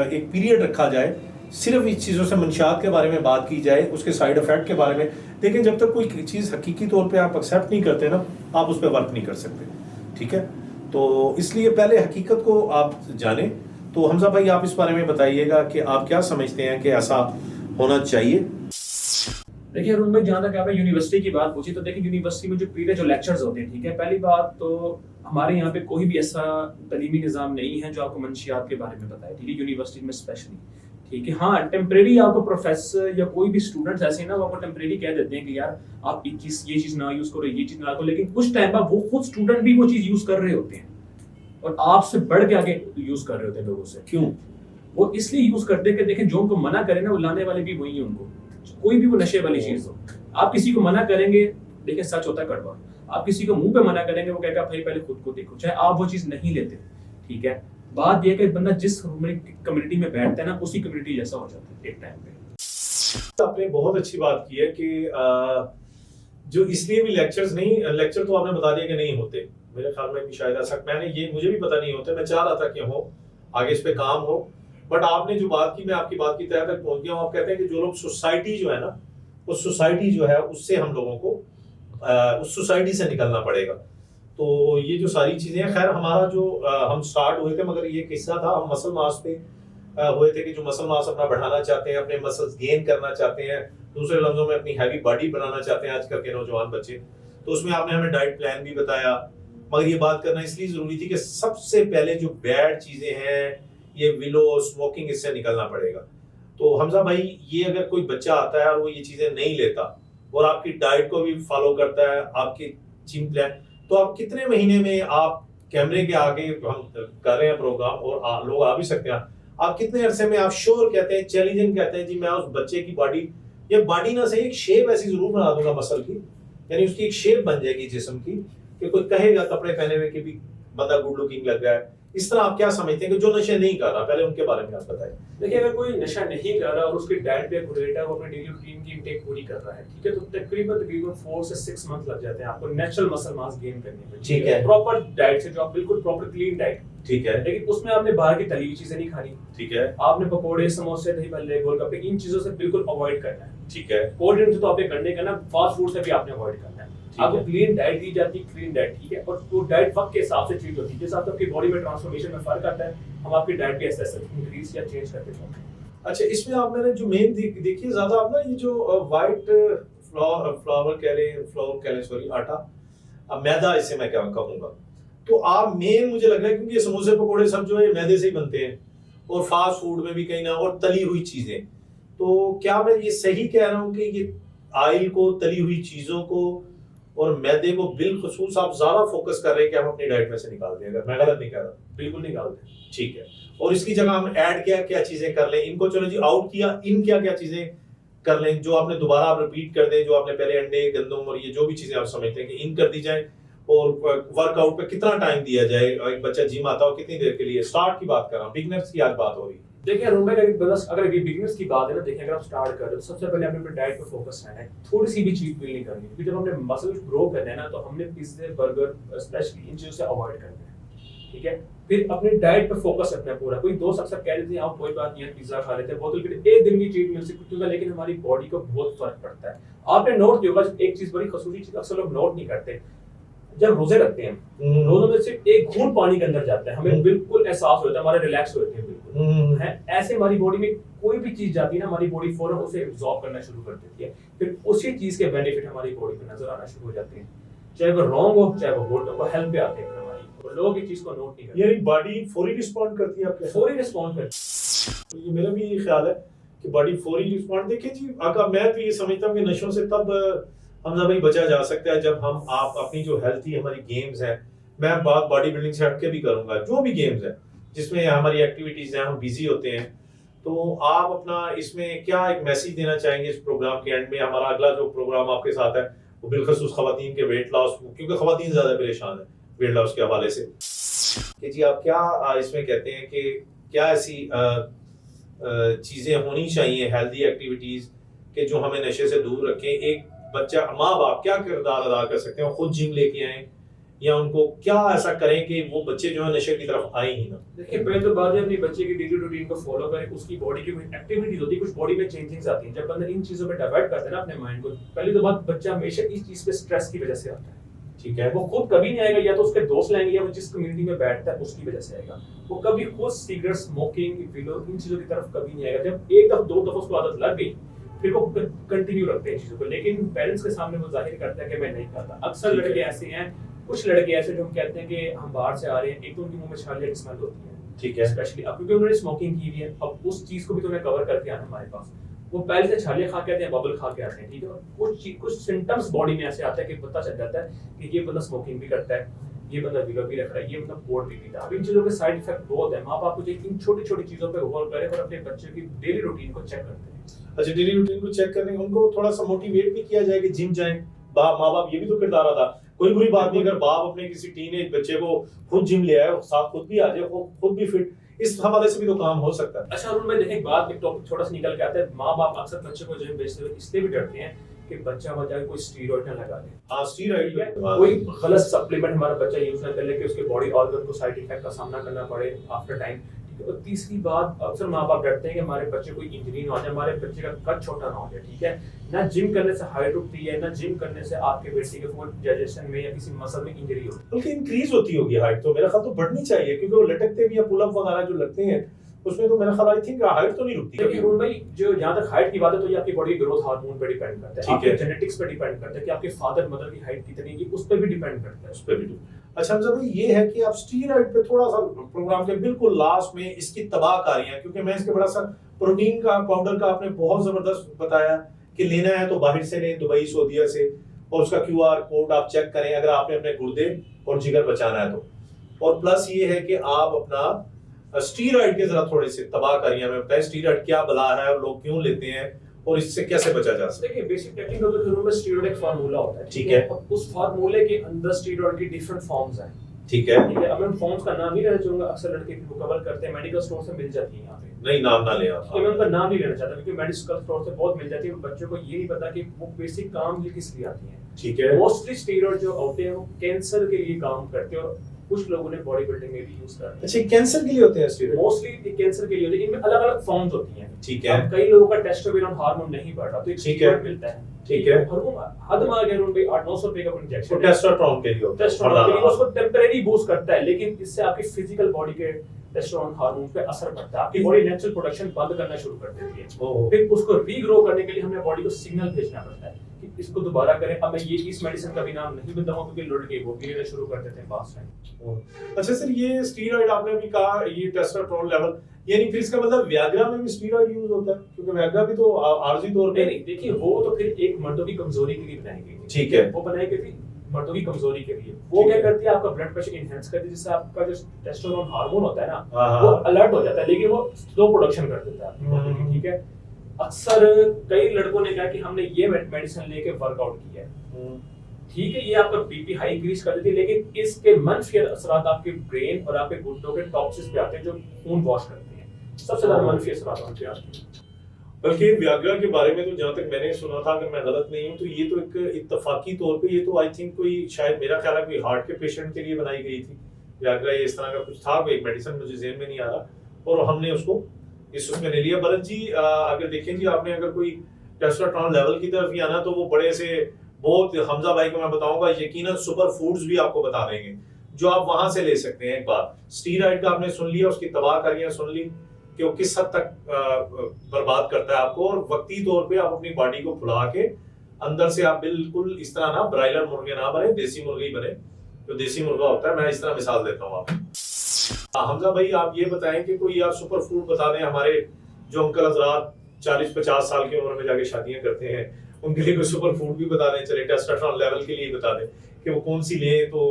एक पीरियड रखा जाए, सिर्फ इस चीज़ों से मंशात के बारे में बात की जाए, उसके साइड इफेक्ट के बारे में। लेकिन जब तक कोई चीज़ हकीकी तौर पे आप एक्सेप्ट नहीं करते ना, आप उस पर वर्क नहीं कर सकते, ठीक है। तो इसलिए पहले हकीकत को आप जानें। तो हमजा भाई, आप इस बारे में बताइएगा कि आप क्या समझते हैं कि ऐसा होना चाहिए। देखिए अरुण भाई, जहाँ तक आपने यूनिवर्सिटी की बात पूछी, तो देखिए यूनिवर्सिटी में जो पीरियड, जो लेक्चर्स होते हैं, ठीक है, पहली बात तो हमारे यहाँ पे कोई भी ऐसा तलीमी निज़ाम नहीं है जो आपको मंशियात के बारे में बताए, ठीक है, यूनिवर्सिटी में स्पेशली, ठीक है। हाँ, टेम्परेरी आपको प्रोफेसर या कोई भी स्टूडेंट्स ऐसे हैं ना, वो आपको टेम्परेरी कह देते हैं कि यार आप ये चीज़ ना यूज़ करो, ये चीज़ ना करो, लेकिन कुछ टाइम बाद वो खुद स्टूडेंट भी वो चीज़ यूज़ कर रहे होते हैं और आपसे बढ़ के आगे यूज़ कर रहे होते हैं लोगों से। क्यों? वो इसलिए यूज़ करते हैं कि देखें, जो उनको मना करे ना, वो लाने वाले भी वही हैं उनको, कोई भी वो नशे वाली चीज़ हो। आप किसी को मना करेंगे, देखिए सच होता है कड़वा, आप किसी को मुंह पे मना करेंगे, वो कहेगा भाई पहले खुद को देखो, चाहे आप वो चीज नहीं लेते, ठीक है। बात यह कि बंदा जिस कम्युनिटी में बैठता है ना, उसी कम्युनिटी जैसा हो जाता है एक टाइम पे। आपने बहुत अच्छी बात की है कि जो इसलिए भी लेक्चर तो आपने बता दिया कि नहीं होते, मेरे ख्याल में भी शायद ऐसा, मुझे भी पता नहीं होते, मैं चाह रहा था कि हो आगे इस पे काम हो, बट आपने जो बात की, मैं आपकी बात की तह तक पहुंच गया हूँ। आप कहते हैं कि जो लोग सोसाइटी जो है ना, उस सोसाइटी जो है उससे हम लोगों को उस सोसाइटी से निकलना पड़ेगा। तो ये जो सारी चीजें हैं, खैर हमारा जो हम स्टार्ट हुए थे, मगर ये किस्सा था, हम मसल मास पे हुए थे कि जो मसल मास अपना बढ़ाना चाहते हैं, अपने मसल्स गेन करना चाहते हैं, दूसरे लफ्जों में अपनी हैवी बॉडी बनाना चाहते हैं आजकल के नौजवान बच्चे। तो उसमें आपने हमें डाइट प्लान भी बताया, मगर ये बात करना इसलिए जरूरी थी कि सबसे पहले जो बैड चीजें हैं, ये विलो स्मोकिंग, इससे निकलना पड़ेगा। तो हमजा भाई, ये अगर कोई बच्चा आता है और वो ये चीजें नहीं लेता और आपकी डाइट को भी फॉलो करता है, आपके जिम प्लान, तो आप कितने महीने में, आप कैमरे के आगे हम कर रहे हैं प्रोग्राम और लोग आ भी सकते हैं, आप कितने अरसे में आप श्योर कहते हैं, चैलेंजिंग कहते हैं जी मैं उस बच्चे की बॉडी, या बॉडी ना सही, एक शेप ऐसी जरूर बना दूंगा मसल की, यानी उसकी एक शेप बन जाएगी जिस्म की, कि कोई कहेगा कपड़े पहने हुए कि भी बंदा गुड लुकिंग लग रहा है। इस तरह आप क्या समझते हैं कि जो नशे नहीं कर रहा, पहले उनके बारे में आप बताएं। देखिए, अगर कोई नशा नहीं कर रहा और उसकी डाइट पे एक्यूरेट है, वो अपने डेली रूटीन की इनटेक पूरी कर रहा है, ठीक है, तो तकरीबन 4 से 6 मंथ लग जाते हैं आपको नेचुरल मसल मास गेन करने में, ठीक है, प्रॉपर डाइट से, जो आप बिल्कुल प्रॉपर क्लीन डाइट, ठीक है, लेकिन उसमें आपने बाहर की तली हुई चीजें नहीं खानी, ठीक है, आपने पकोड़े, समोसे, दही भल्ले, गोलगप्पे, इन चीजों से बिल्कुल अवॉइड करना है, ठीक है, कोल्ड ड्रिंक तो आपने करने का ना, फास्ट फूड से भी आपने अवॉइड करना है। आपको क्लीन डाइट दी जाती है, क्लीन डाइट, ठीक है, और वो डाइट वक्त के हिसाब से चेंज होती है, जैसे आपकी बॉडी में ट्रांसफॉर्मेशन में फर्क आता है, हम आपकी डाइट भी ऐसे इंक्रीज या चेंज करते जाते हैं। अच्छा, इसमें आप मैंने जो मेन देखिए, ज्यादा आप ना ये जो वाइट फ्लावर कह लें, सॉरी, आटा, अब मैदा इसे मैं क्या कहूँगा, तो आप मेन मुझे लग रहा है, क्योंकि ये समोसे पकोड़े सब जो है मैदे से ही बनते हैं, और फास्ट फूड में भी कहीं ना, और तली हुई चीजें, तो क्या मैं ये सही कह रहा हूँ कि ये ऑयल को, तली हुई चीजों को और मैदे को बिलखुसूस आप ज्यादा फोकस कर रहे हैं कि हम अपनी डाइट में से निकाल दें? अगर मैं गलत नहीं कह रहा। बिल्कुल निकाल दें, ठीक है। और इसकी जगह हम ऐड क्या चीजें कर लें, इनको चलो जी आउट किया, इन क्या चीजें कर लें जो आपने दोबारा आप रिपीट कर दें, जो आपने पहले अंडे, गंदम और ये जो भी चीजें आप समझते हैं कि इन कर दी जाए, और वर्कआउट पे कितना टाइम दिया जाए, एक बच्चा जिम आता हो कितनी देर के लिए, स्टार्ट की बात कर रहा हूँ, बिगनर्स की आज बात हो रही है। देखिए अरुण भाई, अगर ये बिगिनर्स की बात है ना, देखिए अगर आप स्टार्ट कर रहे हो, सबसे पहले आपने अपने डाइट पे फोकस रहना है, थोड़ी सी भी चीट मील नहीं करनी, क्योंकि जब हमने मसल ग्रो करना है ना, तो हमने पिज्जे, बर्गर, स्पेशली इन चीजों से अवॉइड करना है, ठीक है। फिर अपने डाइट पे फोकस रखना है पूरा। कोई दोस्त अक्सर कह देते हैं आप कोई बात नहीं है, पिज्जा खा लेते हैं, बोतल के एक दिन की चीट मील से कुछ होगा, लेकिन हमारी बॉडी को बहुत फर्क पड़ता है। आपने नोट किया होगा, एक चीज बड़ी खसूसी चीज अक्सर लोग नोट नहीं करते, जब रोजे रखते हैं, रोजों में सिर्फ एक घूंट पानी के अंदर जाता है, हमें बिल्कुल एहसास होता है, हमारे रिलैक्स होते हैं बिल्कुल, है ऐसे हमारी बॉडी में कोई भी चीज जाती है ना, हमारी बॉडी फौरन उसे एब्जॉर्ब करना शुरू कर देती है, फिर उसी चीज के बेनिफिट हमारी बॉडी में नजर आना शुरू हो जाते हैं, चाहे वो रॉन्ग हो चाहे वो गुड हो, वो हेल्प पे आते हैं हमारी, और लोग इस चीज को नोट नहीं करते। यानी बॉडी फौरी रिस्पॉन्ड करती है आपके, फौरी रिस्पॉन्ड करती है। ये मेरा भी ये ख्याल है कि बॉडी फौरी रिस्पॉन्ड। देखिए जी, अगर मैं तो ये समझता हूँ कि नशों से तब हमजा भाई बचा जा सकता है जब हम आप अपनी जो हेल्थी हमारी गेम्स हैं, मैं बात बॉडी बिल्डिंग से हट के भी करूंगा, जो भी गेम्स हैं जिसमें हमारी एक्टिविटीज हैं, हम बिजी होते हैं, तो आप अपना इसमें क्या एक मैसेज देना चाहेंगे इस प्रोग्राम के एंड में? हमारा अगला जो प्रोग्राम आपके साथ है वो बिलखसूस खवातीन के वेट लॉस, क्योंकि खवातीन ज्यादा परेशान है वेट लॉस के हवाले से, कि जी आप क्या इसमें कहते हैं कि क्या ऐसी चीजें होनी चाहिए, हेल्दी एक्टिविटीज के जो हमें नशे से दूर रखें? एक बच्चा, माँ बाप क्या किरदार अदा कर सकते हैं? खुद जिम लेके आए या उनको क्या ऐसा करें कि वो बच्चे जो है नशे की तरफ आए ही ना? देखिए पहले तो बात है अपनी बच्चे की डेली रूटीन को फॉलो करें, उसकी बॉडी की कोई एक्टिविटीज होती है, कुछ बॉडी में चेंजिंग्स आती हैं, जब बंदा इन चीजों पे डाइवर्ट करता है ना अपने माइंड को, पहली तो बात बच्चा हमेशा इस चीज पे स्ट्रेस की वजह से आता है, ठीक है, वो खुद कभी नहीं आएगा, या तो उसके दोस्त लाएंगे या वो जिस कम्युनिटी में बैठता है उसकी वजह से आएगा, वो कभी खुद सिगरेट, स्मोकिंग, विलो, इन चीजों की तरफ कभी नहीं आएगा। जब एक दफा दो दफा उसको आदत लग गई फिर वो कंटिन्यू रखते हैं चीजों को, लेकिन पेरेंट्स के सामने वो जाहिर करता है कि मैं नहीं करता। अक्सर लड़के ऐसे हैं, कुछ लड़के ऐसे जो हम कहते हैं कि हम बाहर से आ रहे हैं, एक तो उनके मुंह में छालिया की स्मेल होती है, ठीक है, स्पेशली अब क्योंकि उन्होंने स्मोकिंग की हुई है, अब उस चीज को भी तो उन्हें कवर करके आना हमारे पास, वो पहले से छालिया खा के आते हैं, बबल खा के आते हैं, ठीक है, और कुछ सिम्टम्स बॉडी में ऐसे आता है कि पता चल जाता है कि ये बंदा स्मोकिंग भी करता है, ये बंदा विलो भी रख रहा है, ये बंदा पोर्ट भी पीता है। अब इन चीजों के साइड इफेक्ट बहुत है, माँ बाप को इन छोटी छोटी चीजों पे गौर करें और अपने बच्चे की डेली रूटीन को चेक करते हैं। अच्छा, डेली रूटीन को चेक करने, उनको थोड़ा सा मोटिवेट भी किया जाए कि जिम जाएं, माँ बाप ये भी तो किरदार अदा। कोई बुरी बात नहीं अगर बाप अपने किसी टीनेज बच्चे को खुद जिम ले आए, साथ खुद भी आ जाए, खुद भी फिट, इस हवाले से भी तो काम हो सकता है। अच्छा अरुण भाई देखें, एक टॉपिक छोटा सा निकल के आता है, माँ बाप अक्सर बच्चे को जिम भेजते हुए इसलिए भी डरते हैं कि बच्चा कोई स्टीरॉइड ना लगा ले। हाँ स्टीरॉइड है, कोई गलत सप्लीमेंट हमारा बच्चा यूज ना कर ले कि उसके बॉडी ऑर्गन को साइड इफेक्ट का सामना करना पड़े आफ्टर टाइम। और तीसरी बात, अक्सर माँ बाप डरते हैं कि हमारे बच्चे को इंजरी ना हो जाए, हमारे बच्चे का कद छोटा ना हो जाए। ठीक है, ना जिम करने से हाइट उठती है, ना जिम करने से आपके बेटे के फूड डाइजेशन में या किसी मसल में इंजरी होती है, बल्कि इंक्रीज होती होगी हाइट। तो मेरा ख्याल तो बढ़नी चाहिए, क्योंकि वो लटकते भी या पुल अप वगैरह जो लगते हैं उसमें तो मेरा ख्याल आई थिंक हाइट तो नहीं रुकती। देखिए अरुण भाई, जो जहाँ तक हाइट की बात है तो ये आपकी बॉडी ग्रोथ हार्मोन पे डिपेंड करता है, आपके जेनेटिक्स पे डिपेंड करता है कि आपके फादर मदर की हाइट कितनी है, उस पे भी डिपेंड करता है, उस पे भी। अच्छा हमजा भाई, ये है कि आप स्टीरॉइड पे थोड़ा सा प्रोग्राम के बिल्कुल लास्ट में इसकी तबाहकारियां, क्योंकि मैं इसके बड़ा सा प्रोटीन का पाउडर का आपने बहुत जबरदस्त बताया कि लेना है तो बाहर से लें, दुबई सऊदीया से, और उसका QR कोड आप चेक करें अगर आपने अपने गुर्दे और जिगर बचाना है तो। और प्लस ये है कि आप अपना स्टीरॉइड के जरा थोड़े से तबाहकारियां में बताएं, स्टीरॉइड क्या बला है और लोग क्यों लेते हैं और इससे कैसे बचा जा सकता है। देखिए बेसिक टेक्निकल तो फिर में स्टीरॉइड एक फार्मूला होता है, ठीक है। उस फार्मूले के अंदर स्टीरॉइड की डिफरेंट फॉर्म्स हैं, ठीक है। ठीक है। अब मैं फॉर्म्स का नाम नहीं लेना चाहूंगा, अक्सर लड़के वो कवर करते हैं, मेडिकल स्टोर से मिल जाती है यहाँ पे, नहीं नाम ना ले आप। मैं उनका नाम नहीं लेना चाहता क्योंकि मेडिकल स्टोर से बहुत मिल जाती है, बच्चों को ये नहीं पता कि वो बेसिक काम ये किस लिए आती है। ठीक है। मोस्टली स्टीरॉइड जो होते हैं वो कैंसर के लिए काम करते हैं और कुछ लोगों ने बॉडी बिल्डिंग में भी यूज करते हैं। अच्छा कैंसर के लिए होते हैं स्टीरॉइड? मोस्टली कैंसर के लिए होते हैं, इनमें अलग-अलग फॉर्म्स होती हैं। ठीक है। कई लोगों का टेस्टोस्टेरोन हार्मोन नहीं बढ़ रहा तो एक स्टीरॉइड मिलता है, ठीक है। हार्मोन हद में आ गया उनके 800-900 रुपए का इंजेक्शन, टेस्टोस्टेरोन के लिए होता है, टेस्टोस्टेरोन के लिए उसको टेंपरेरी बूस्ट करता है, लेकिन इससे आपकी फिजिकल बॉडी के टेस्टोस्टेरोन हार्मोन पे असर पड़ता है, आपकी बॉडी नेचुरल प्रोडक्शन बंद करना शुरू कर देती है। फिर उसको रीग्रो करने के लिए हमें बॉडी को सिग्नल भेजना पड़ता है कि इसको दोबारा करें। अब मैं ये इस मेडिसिन का भी नाम नहीं बताऊंगा क्योंकि लड़के वो भी लेना शुरू कर देते हैं पास टाइम। अच्छा सर, ये स्टीरॉइड आपने भी कहा, ये टेस्टोस्टेरोन लेवल, यानी फिर इसका मतलब व्याग्रा में भी स्टीरॉइड यूज होता है? क्योंकि व्याग्रा भी तो आर्जी तौर पे नहीं, देखिए वो तो फिर एक मर्दों की कमजोरी के लिए बनाई गई थी, ठीक है, वो बनाई गई थी मर्दों की कमजोरी के लिए। वो क्या करती है, आपका ब्लड प्रेशर एनहांस करती है, जिससे आपका जो टेस्टोस्टेरोन हार्मोन होता है ना वो अलर्ट हो जाता है, लेकिन वो स्लो प्रोडक्शन कर देता है आपकी बॉडी की, ठीक है। अक्सर कई लड़कों ने कहा कि हमने ये मेडिसिन लेके वर्कआउट किया है, ठीक है, ये आपका बीपी हाई इंक्रीज कर देती है, लेकिन इसके मनफी असरात आपके ब्रेन और आपके गुर्दों के टॉक्सिस पे आते हैं जो खून वॉश करते हैं, सबसे ज्यादा मनफी असरात उन पे आते हैं। बल्कि व्याग्रा के बारे में तो जहाँ तक मैंने सुना था, अगर मैं गलत नहीं हूँ तो ये तो एक इत्तफाकी तौर पे, ये तो आई थिंक कोई शायद मेरा ख्याल है कोई हार्ट के पेशेंट के लिए बनाई गई थी व्याग्रा, ये इस तरह का कुछ था, कोई एक मेडिसिन मुझे ज़हन में नहीं आ रहा, और हमने उसको इस उसमें ले लिया। भरत जी अगर देखें जी, आपने अगर कोई टेस्टोस्टेरोन लेवल की तरफ ही आना तो वो बड़े से बहुत, हमजा भाई को मैं बताऊंगा यकीनन सुपर फूड्स भी आपको बता देंगे जो आप वहां से ले सकते हैं। एक बार स्टीरॉइड का आपने सुन लिया, उसकी तबाहकारियां सुन ली कि वो किस हद तक बर्बाद करता है आपको, और वक्ती तौर पे आप अपनी बॉडी को फुला के अंदर से आप बिल्कुल इस तरह ना ब्रायलर मुर्गे ना बने, देसी मुर्गे बने, जो देसी मुर्गा होता है। मैं इस तरह मिसाल देता हूँ आपको। हमजा भाई आप ये बताएं कि कोई यार सुपर फूड बता दें, हमारे जो अंकल हजरात 40-50 साल की उम्र में जाके शादियां करते हैं उनके लिए कोई सुपर फूड भी बता दें, चले टेस्टोस्टेरोन लेवल के लिए बता दें कि वो कौन सी लें तो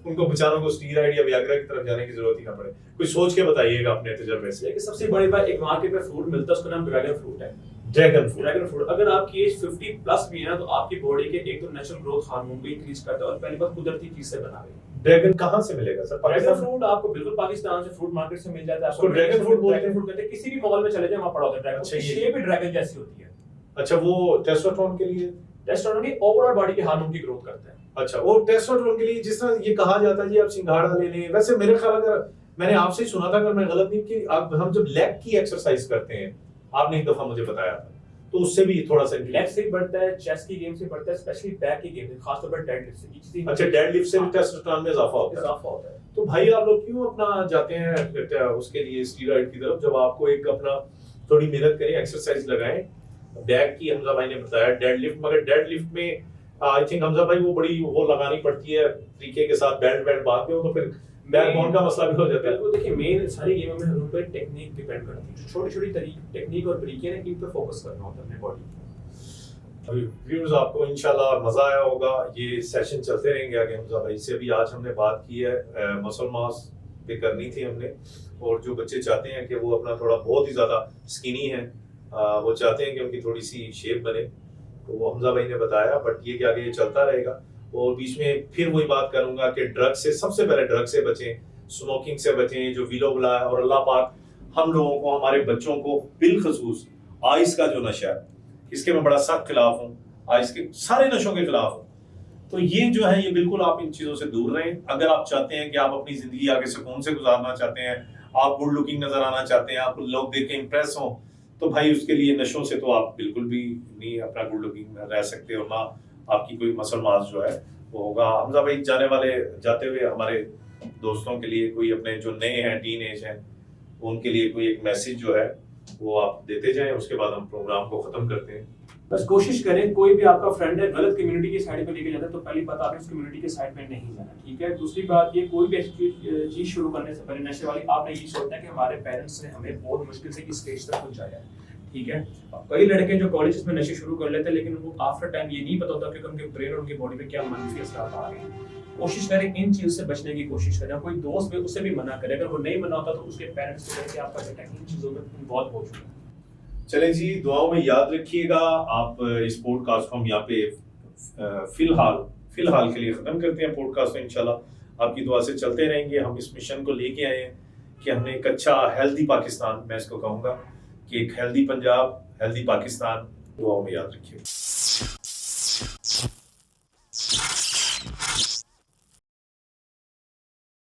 उनको बेचारों को स्टीरॉइड या व्याग्रा की तरफ जाने की जरूरत ही ना पड़े। कोई सोच के बताइएगा अपने तजुर्बे से। देखिए सबसे बड़ी बात, एक मार्केट में फ्रूट मिलता है, उसका नाम ड्रैगन फ्रूट है। ड्रैगन फ्रूट अगर आपकी एज 50 प्लस भी है ना तो आपकी बॉडी के एक तो नेचुरल ग्रोथ हार्मोन भी इंक्रीज करता है और पहली बात कुदरती चीज से बना है। ड्रैगन कहाँ से मिलेगा सर? ड्रैगन फ्रूट आपको बिल्कुल पाकिस्तान से फ्रूट मार्केट से मिल जाता है। आपको ड्रैगन फ्रूट कहते हैं, किसी भी मॉल में चले जाए वहां पड़ा होता है ड्रैगन। अच्छा, शेप भी ड्रैगन जैसी होती है। अच्छा, वो टेस्टोस्टेरोन के लिए, टेस्टोस्टेरोन की ओवरऑल बॉडी के हार्मोन की ग्रोथ करता है। अच्छा, वो टेस्टोस्टेरोन के लिए जिस तरह ये कहा जाता है जी आप सिंघाड़ा ले लें, वैसे मेरे ख्याल अगर मैंने आपसे ही सुना था, अगर मैं गलत नहीं, कि अब हम जब लेग की एक्सरसाइज करते हैं, आपने एक दफा मुझे बताया था, तो उससे भी थोड़ा सा लेग से बढ़ता है, चेस्ट की गेम से बढ़ता है, स्पेशली बैक की गेम से, खास तौर पर डेडलिफ्ट से। अच्छा, डेडलिफ्ट से भी टेस्टोस्टेरोन में इजाफा होता है। तो भाई आप लोग क्यों अपना जाते हैं उसके लिए स्टीरॉइड की तरफ, जब आपको एक अपना थोड़ी मेहनत करें, एक्सरसाइज लगाएं। बैक की हमजा भाई ने बताया, डेडलिफ्ट, मगर डेडलिफ्ट में आई थिंक हमजा भाई वो बड़ी वो लगानी पड़ती है तरीके के साथ, बेल्ट बांध के, तो फिर बैकबोन का मसला भी हो जाता है। देखिए मेन सारी गेमों में हम पे टेक्निक डिपेंड करती है, छोटी-छोटी टेक्निक और तरीके हैं, इन पे फोकस करना होता है अपने बॉडी। अभी व्यूअर्स आपको इंशाल्लाह मजा आया होगा, ये सेशन चलते रहेंगे आगे। हमजा भाई से भी आज हमने बात की है, मसल मास पे करनी थी हमने, और जो बच्चे चाहते हैं कि वो अपना थोड़ा बहुत ही ज्यादा स्किनी है, वो चाहते हैं कि उनकी थोड़ी सी शेप बने, तो वो हमजा भाई ने बताया, बट ये कि आगे ये चलता रहेगा। और बीच में फिर वही बात करूंगा कि ड्रग से, सबसे पहले ड्रग से बचें, स्मोकिंग से बचें, जो विलो बुला है, और अल्लाह पाक हम लोगों को, हमारे बच्चों को बिलखसूस आइस का जो नशा है, इसके मैं बड़ा सख्त खिलाफ हूँ, आइस के सारे नशों के खिलाफ हूँ। तो ये जो है, ये बिल्कुल आप इन चीज़ों से दूर रहें। अगर आप चाहते हैं कि आप अपनी ज़िंदगी आगे सुकून से गुजारना चाहते हैं, आप गुड लुकिंग नज़र आना चाहते हैं, आपको लोग देख के इम्प्रेस हों, तो भाई उसके लिए नशों से तो आप बिल्कुल भी नहीं अपना गुड लुकिंग रह सकते, और ना आपकी कोई मसल मास जो है वो होगा। हमजा भाई जाते हुए हमारे दोस्तों के लिए कोई, अपने जो नए हैं, टीन एज हैं, उनके लिए कोई एक मैसेज जो है वो आप देते जाएं, उसके बाद हम प्रोग्राम को ख़त्म करते हैं। बस कोशिश करें, कोई भी आपका फ्रेंड है गलत कम्युनिटी की साइड पे लेके जाता है तो पहली बात, आपने उस कम्युनिटी के साइड पे नहीं जाना, ठीक है। दूसरी बात, ये कोई भी ऐसी चीज शुरू करने से पहले नशे वाली, आपने ये सोचना है कि हमारे पेरेंट्स ने हमें बहुत मुश्किल से इस स्टेज तक पहुंचाया है, ठीक है। कई लड़के जो कॉलेज में नशे शुरू कर लेते हैं, लेकिन उनको आफ्टर टाइम ये नहीं पता होता कि उनके ब्रेन और उनकी बॉडी पे क्या मंफी असरात आ रहे हैं। कोशिश करें इन चीज से बचने की कोशिश करें। कोई दोस्त भी उससे भी मना करे, अगर वो नहीं मना होता तो उसके पेरेंट्स को कहें कि आपका बेटा इन चीजों में इन्वॉल्व हो चुका है। चलें जी, दुआओं में याद रखिएगा। आप इस पॉडकास्ट को हम यहाँ पे फिलहाल के लिए ख़त्म करते हैं। पॉडकास्ट तो इंशाल्लाह आपकी दुआ से चलते रहेंगे। हम इस मिशन को लेके आए हैं कि हमने एक अच्छा हेल्दी पाकिस्तान, मैं इसको कहूँगा कि एक हेल्दी पंजाब, हेल्दी पाकिस्तान, दुआओं में याद रखिएगा।